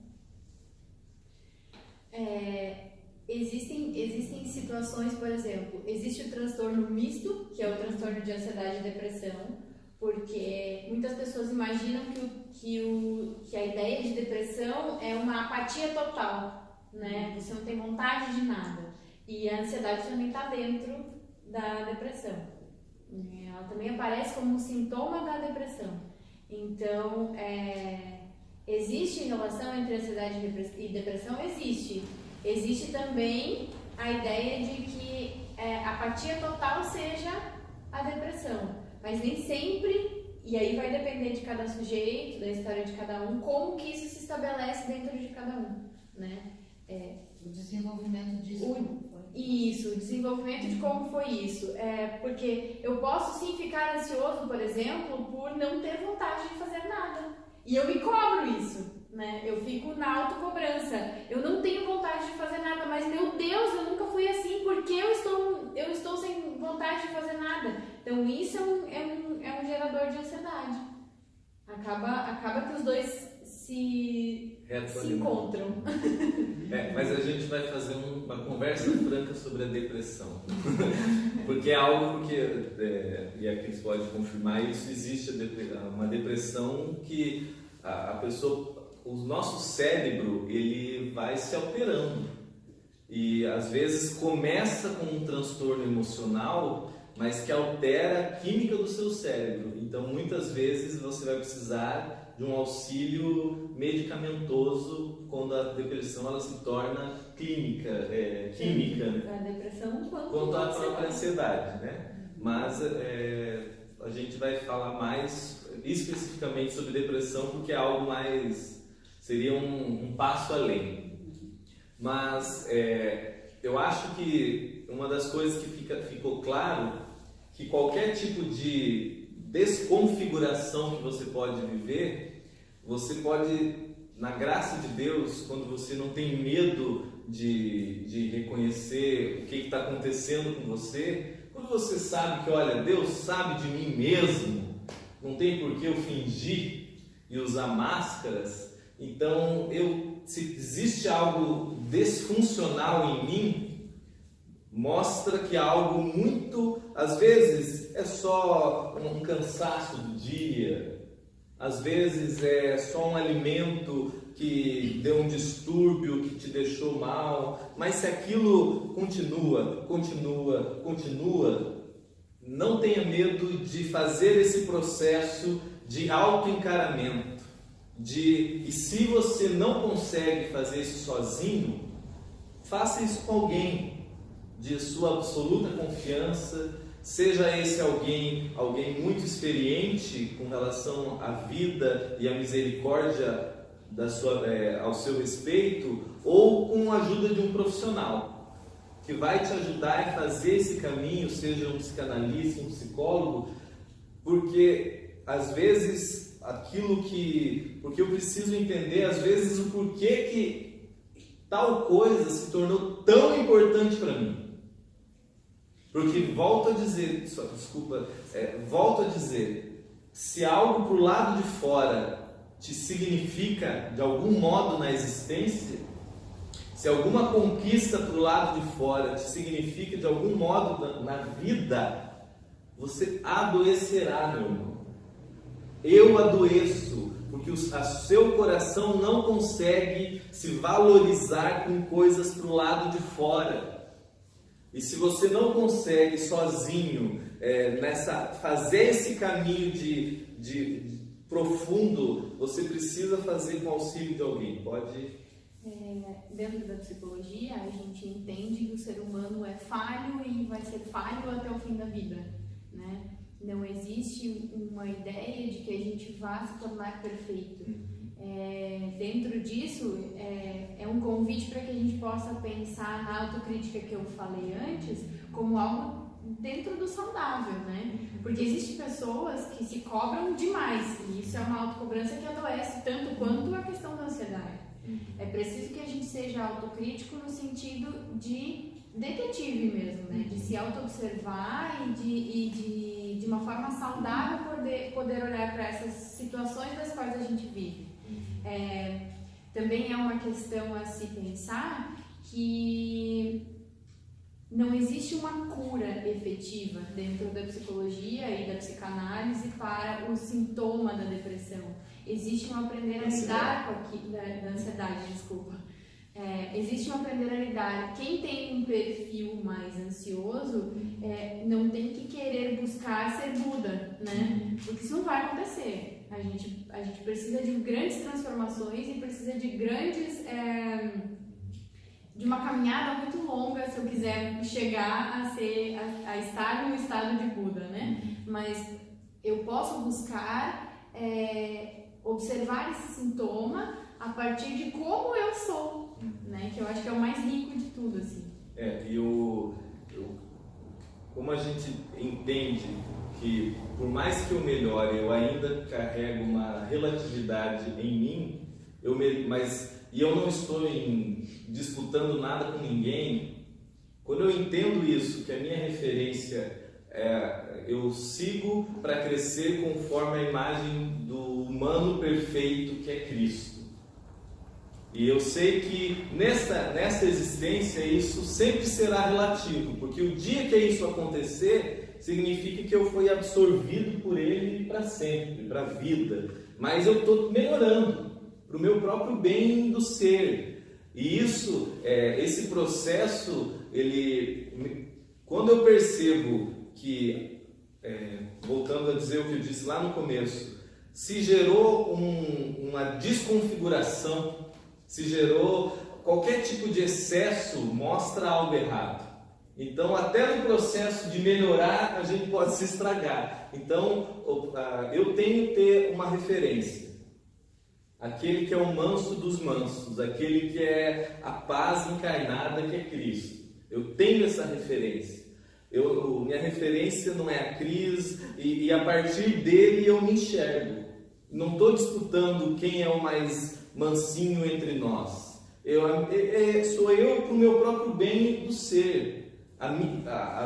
Existem situações, por exemplo, existe o transtorno misto, que é o transtorno de ansiedade e depressão, porque muitas pessoas imaginam que a ideia de depressão é uma apatia total, né? Você não tem vontade de nada. E a ansiedade também está dentro da depressão. Ela também aparece como um sintoma da depressão. Então, existe relação entre ansiedade e depressão? Existe. Existe também a ideia de que a apatia total seja a depressão. Mas nem sempre, e aí vai depender de cada sujeito, da história de cada um, como que isso se estabelece dentro de cada um, né? O desenvolvimento disso. O desenvolvimento de como foi isso. Porque eu posso sim ficar ansioso, por exemplo, por não ter vontade de fazer nada. E eu me cobro isso, né? Eu fico na autocobrança. Eu não tenho vontade de fazer nada, mas meu Deus, eu nunca fui assim, porque eu estou sem vontade de fazer nada. Então isso é um gerador de ansiedade. Acaba que os dois se encontram. Mas a gente vai fazer uma conversa franca sobre a depressão. Porque é algo que, e a Cris pode confirmar, isso existe uma depressão que a pessoa, o nosso cérebro, ele vai se alterando. E às vezes começa com um transtorno emocional, mas que altera a química do seu cérebro. Então muitas vezes você vai precisar de um auxílio medicamentoso quando a depressão ela se torna química, A depressão quanto à própria ansiedade, né? Mas a gente vai falar mais especificamente sobre depressão porque é algo mais, seria um passo além. Mas eu acho que uma das coisas que ficou claro que qualquer tipo de desconfiguração que você pode viver, você pode, na graça de Deus, quando você não tem medo de reconhecer o que está acontecendo com você, quando você sabe que, olha, Deus sabe de mim mesmo, não tem por que eu fingir e usar máscaras, então se existe algo desfuncional em mim, mostra que algo muito, às vezes é só um cansaço do dia, às vezes é só um alimento que deu um distúrbio, que te deixou mal, mas se aquilo continua, não tenha medo de fazer esse processo de autoencaramento, e se você não consegue fazer isso sozinho, faça isso com alguém de sua absoluta confiança, seja esse alguém muito experiente com relação à vida e à misericórdia ao seu respeito, ou com a ajuda de um profissional que vai te ajudar a fazer esse caminho, seja um psicanalista, um psicólogo, porque às vezes porque eu preciso entender às vezes o porquê que tal coisa se tornou tão importante para mim. Porque volto a dizer, se algo pro lado de fora te significa de algum modo na existência, se alguma conquista pro lado de fora te significa de algum modo na vida, você adoecerá, meu irmão. Eu adoeço, porque o seu coração não consegue se valorizar com coisas pro lado de fora. E se você não consegue sozinho fazer esse caminho de profundo, você precisa fazer com o auxílio de alguém. Pode? Dentro da psicologia, a gente entende que o ser humano é falho e vai ser falho até o fim da vida, né? Não existe uma ideia de que a gente vá se tornar perfeito. Dentro disso, é um convite para que a gente possa pensar na autocrítica que eu falei antes como algo dentro do saudável, né? Porque existem pessoas que se cobram demais e isso é uma autocobrança que adoece tanto quanto a questão da ansiedade. É preciso que a gente seja autocrítico no sentido de detetive mesmo, né? De se auto-observar e de uma forma saudável poder olhar para essas situações das quais a gente vive. Também é uma questão a se pensar que não existe uma cura efetiva dentro da psicologia e da psicanálise para o sintoma da depressão. Existe um aprender a lidar com da ansiedade, desculpa. Existe um aprender a lidar. Quem tem um perfil mais ansioso não tem que querer buscar ser Buda, né? Porque isso não vai acontecer. A gente precisa de grandes transformações e precisa de de uma caminhada muito longa se eu quiser chegar a estar no estado de Buda, né? Mas eu posso buscar observar esse sintoma a partir de como eu sou, né? Que eu acho que é o mais rico de tudo, assim. Como a gente entende que por mais que eu melhore, eu ainda carrego uma relatividade em mim, e eu não estou disputando nada com ninguém. Quando eu entendo isso, que a minha referência eu sigo para crescer conforme a imagem do humano perfeito que é Cristo. E eu sei que nesta existência isso sempre será relativo, porque o dia que isso acontecer, significa que eu fui absorvido por Ele para sempre, para a vida. Mas eu estou melhorando para o meu próprio bem do ser. E isso, esse processo, quando eu percebo que, voltando a dizer o que eu disse lá no começo, se gerou uma desconfiguração, se gerou qualquer tipo de excesso, mostra algo errado. Então, até no processo de melhorar, a gente pode se estragar. Então, eu tenho que ter uma referência. Aquele que é o manso dos mansos, aquele que é a paz encarnada, que é Cristo. Eu tenho essa referência. Minha referência não é a Cris, e a partir dele eu me enxergo. Não estou disputando quem é o mais mansinho entre nós. Sou eu para o meu próprio bem do ser.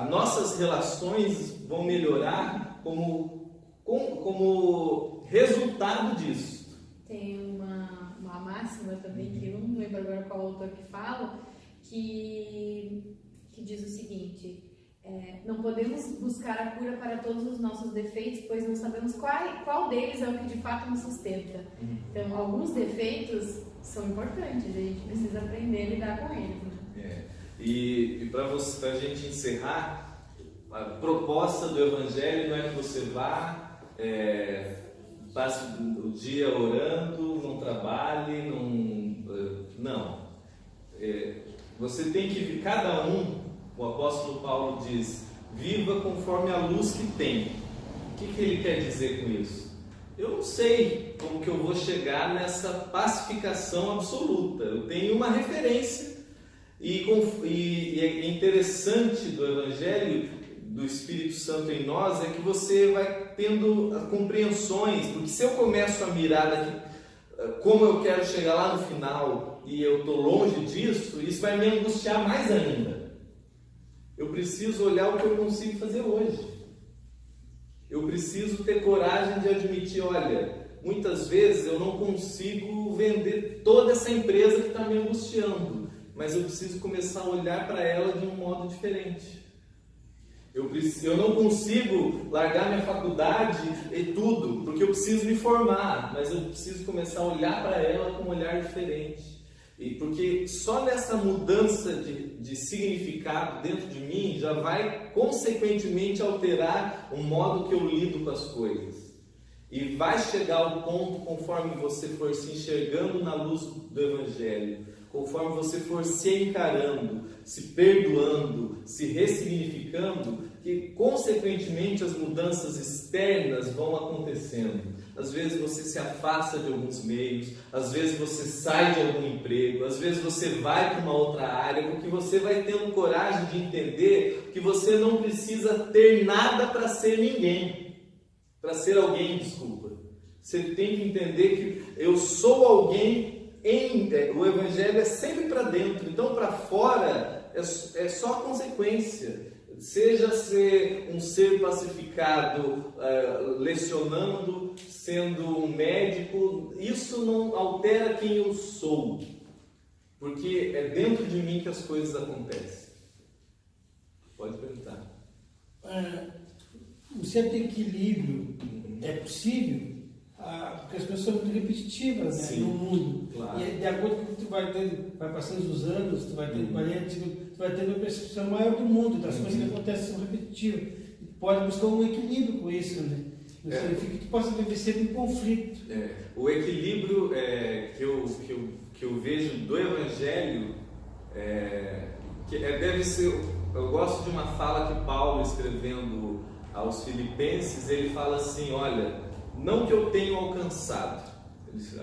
Nossas relações vão melhorar como resultado disso. Tem uma máxima também, que eu não lembro agora qual autor que fala, que diz o seguinte: não podemos buscar a cura para todos os nossos defeitos, pois não sabemos qual deles é o que de fato nos sustenta. Então, alguns defeitos são importantes, a gente precisa aprender a lidar com eles. Né? E para a gente encerrar, a proposta do Evangelho não é que você vá, passe o dia orando, não trabalhe, não. Você tem que, cada um, o apóstolo Paulo diz, viva conforme a luz que tem. O que ele quer dizer com isso? Eu não sei como que eu vou chegar nessa pacificação absoluta. Eu tenho uma referência. E é interessante do Evangelho, do Espírito Santo em nós, é que você vai tendo compreensões. Porque se eu começo a mirar daqui, como eu quero chegar lá no final, e eu estou longe disso, isso vai me angustiar mais ainda. Eu preciso olhar o que eu consigo fazer hoje. Eu preciso ter coragem de admitir, olha, muitas vezes eu não consigo vender toda essa empresa que está me angustiando, mas eu preciso começar a olhar para ela de um modo diferente. Eu não consigo largar minha faculdade e tudo, porque eu preciso me formar, mas eu preciso começar a olhar para ela com um olhar diferente. Porque só nessa mudança de significado dentro de mim já vai consequentemente alterar o modo que eu lido com as coisas. E vai chegar ao ponto, conforme você for se enxergando na luz do Evangelho, conforme você for se encarando, se perdoando, se ressignificando, que consequentemente as mudanças externas vão acontecendo. Às vezes você se afasta de alguns meios, às vezes você sai de algum emprego, às vezes você vai para uma outra área, porque você vai tendo coragem de entender que você não precisa ter nada para ser ninguém, para ser alguém, desculpa. Você tem que entender que eu sou alguém, o Evangelho é sempre para dentro, então para fora é só consequência. Seja ser um ser pacificado, lecionando, sendo um médico, isso não altera quem eu sou, porque é dentro de mim que as coisas acontecem. Pode perguntar. Um certo equilíbrio é possível, porque as pessoas são muito repetitivas, né, no mundo. Claro. E de acordo com o que tu vai passando os anos, tu vai tendo uma percepção maior do mundo, das coisas que acontecem são repetitivas. Tu pode buscar um equilíbrio com isso, né? Não significa que tu possa viver sempre em conflito. O equilíbrio que eu vejo do Evangelho deve ser. Eu gosto de uma fala que Paulo, escrevendo aos Filipenses, ele fala assim: olha, não que eu tenho alcançado,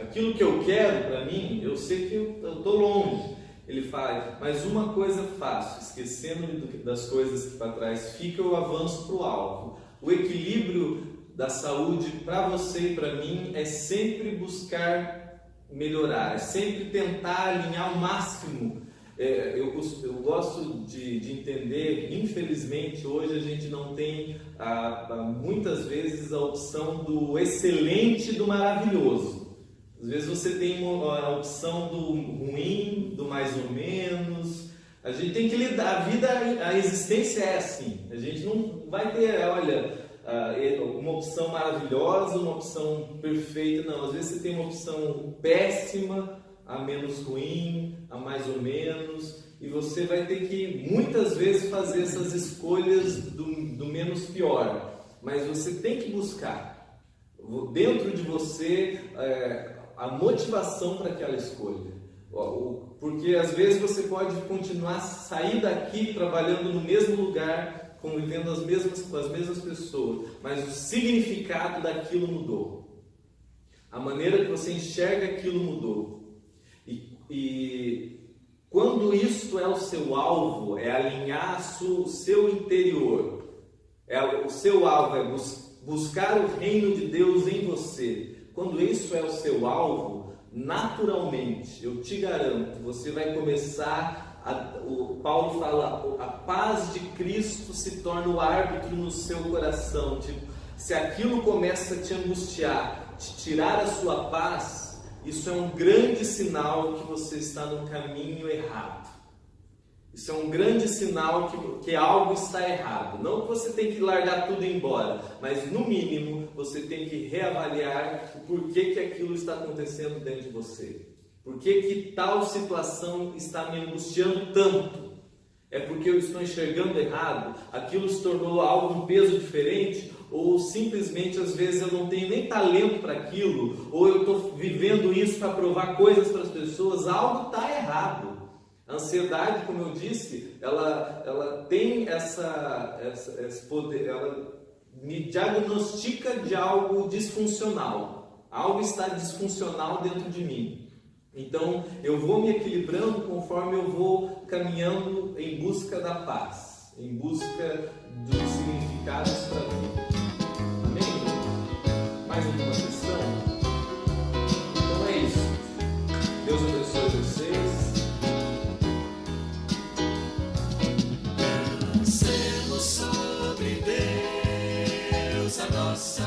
aquilo que eu quero para mim, eu sei que eu estou longe. Ele fala, mas uma coisa faço, esquecendo-me das coisas que para trás ficam, eu avanço para o alvo, O equilíbrio da saúde para você e para mim é sempre buscar melhorar, é sempre tentar alinhar o máximo. Eu gosto de entender, infelizmente hoje a gente não tem muitas vezes a opção do excelente e do maravilhoso. Às vezes você tem a opção do ruim, do mais ou menos. A gente tem que lidar, a existência é assim. A gente não vai ter, uma opção maravilhosa, uma opção perfeita. Não, às vezes você tem uma opção péssima, a menos ruim, a mais ou menos. E você vai ter que, muitas vezes, fazer essas escolhas do menos pior. Mas você tem que buscar, dentro de você, a motivação para aquela escolha. Porque às vezes você pode continuar, sair daqui trabalhando no mesmo lugar, convivendo com as mesmas pessoas, mas o significado daquilo mudou. A maneira que você enxerga aquilo mudou. E quando isto é o seu alvo, é alinhar o seu interior, o seu alvo é buscar o reino de Deus em você. Quando isso é o seu alvo, naturalmente, eu te garanto, você vai começar, o Paulo fala, a paz de Cristo se torna o árbitro no seu coração. Tipo, se aquilo começa a te angustiar, te tirar a sua paz, isso é um grande sinal que você está no caminho errado. Isso é um grande sinal que algo está errado. Não que você tem que largar tudo e ir embora, mas no mínimo você tem que reavaliar o porquê que aquilo está acontecendo dentro de você. Por que tal situação está me angustiando tanto? É porque eu estou enxergando errado? Aquilo se tornou algo, um peso diferente? Ou simplesmente às vezes eu não tenho nem talento para aquilo? Ou eu estou vivendo isso para provar coisas para as pessoas? Algo está errado. A ansiedade, como eu disse, ela tem esse poder, ela me diagnostica de algo disfuncional. Algo está disfuncional dentro de mim. Então, eu vou me equilibrando conforme eu vou caminhando em busca da paz, em busca dos significados para a vida. Amém? Mais alguma questão? Então é isso. Deus abençoe vocês. Lancemos sobre Deus a nossa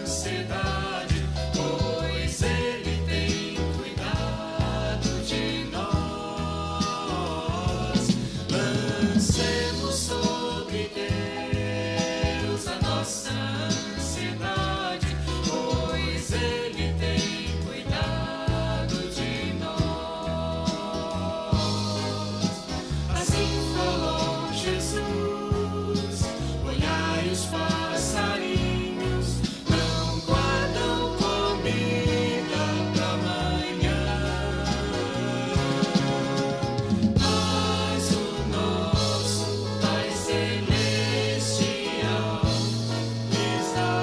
ansiedade, pois Ele tem cuidado de nós. Lancemos sobre Deus a nossa ansiedade, pois Ele tem cuidado de nós. Assim falou Jesus: olhai os passarinhos, não guardam comida pra amanhã, mas o nosso Pai Celestial lhes dá.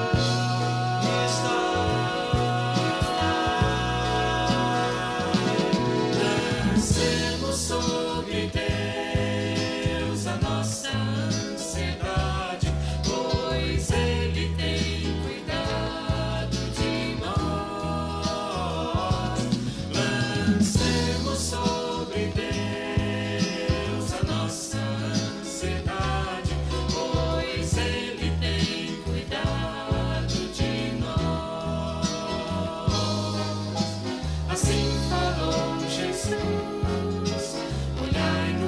Lancemos sobre Deus a nossa ansiedade, pois Ele tem cuidado de nós. Lancemos sobre Deus a nossa ansiedade, pois Ele tem cuidado de nós. Assim falou Jesus: olhai no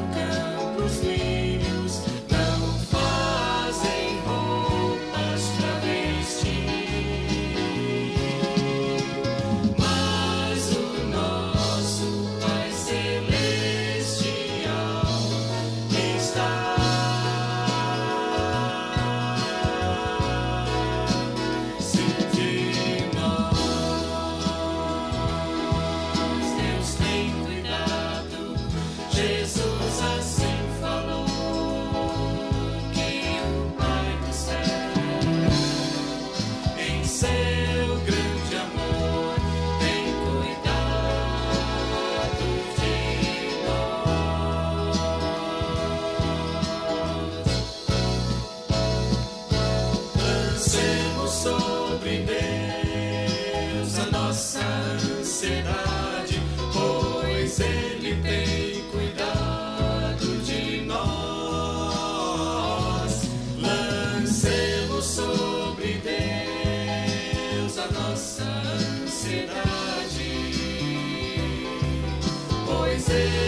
sobre Deus a nossa ansiedade, pois Ele tem cuidado de nós. Lancemos sobre Deus a nossa ansiedade, pois Ele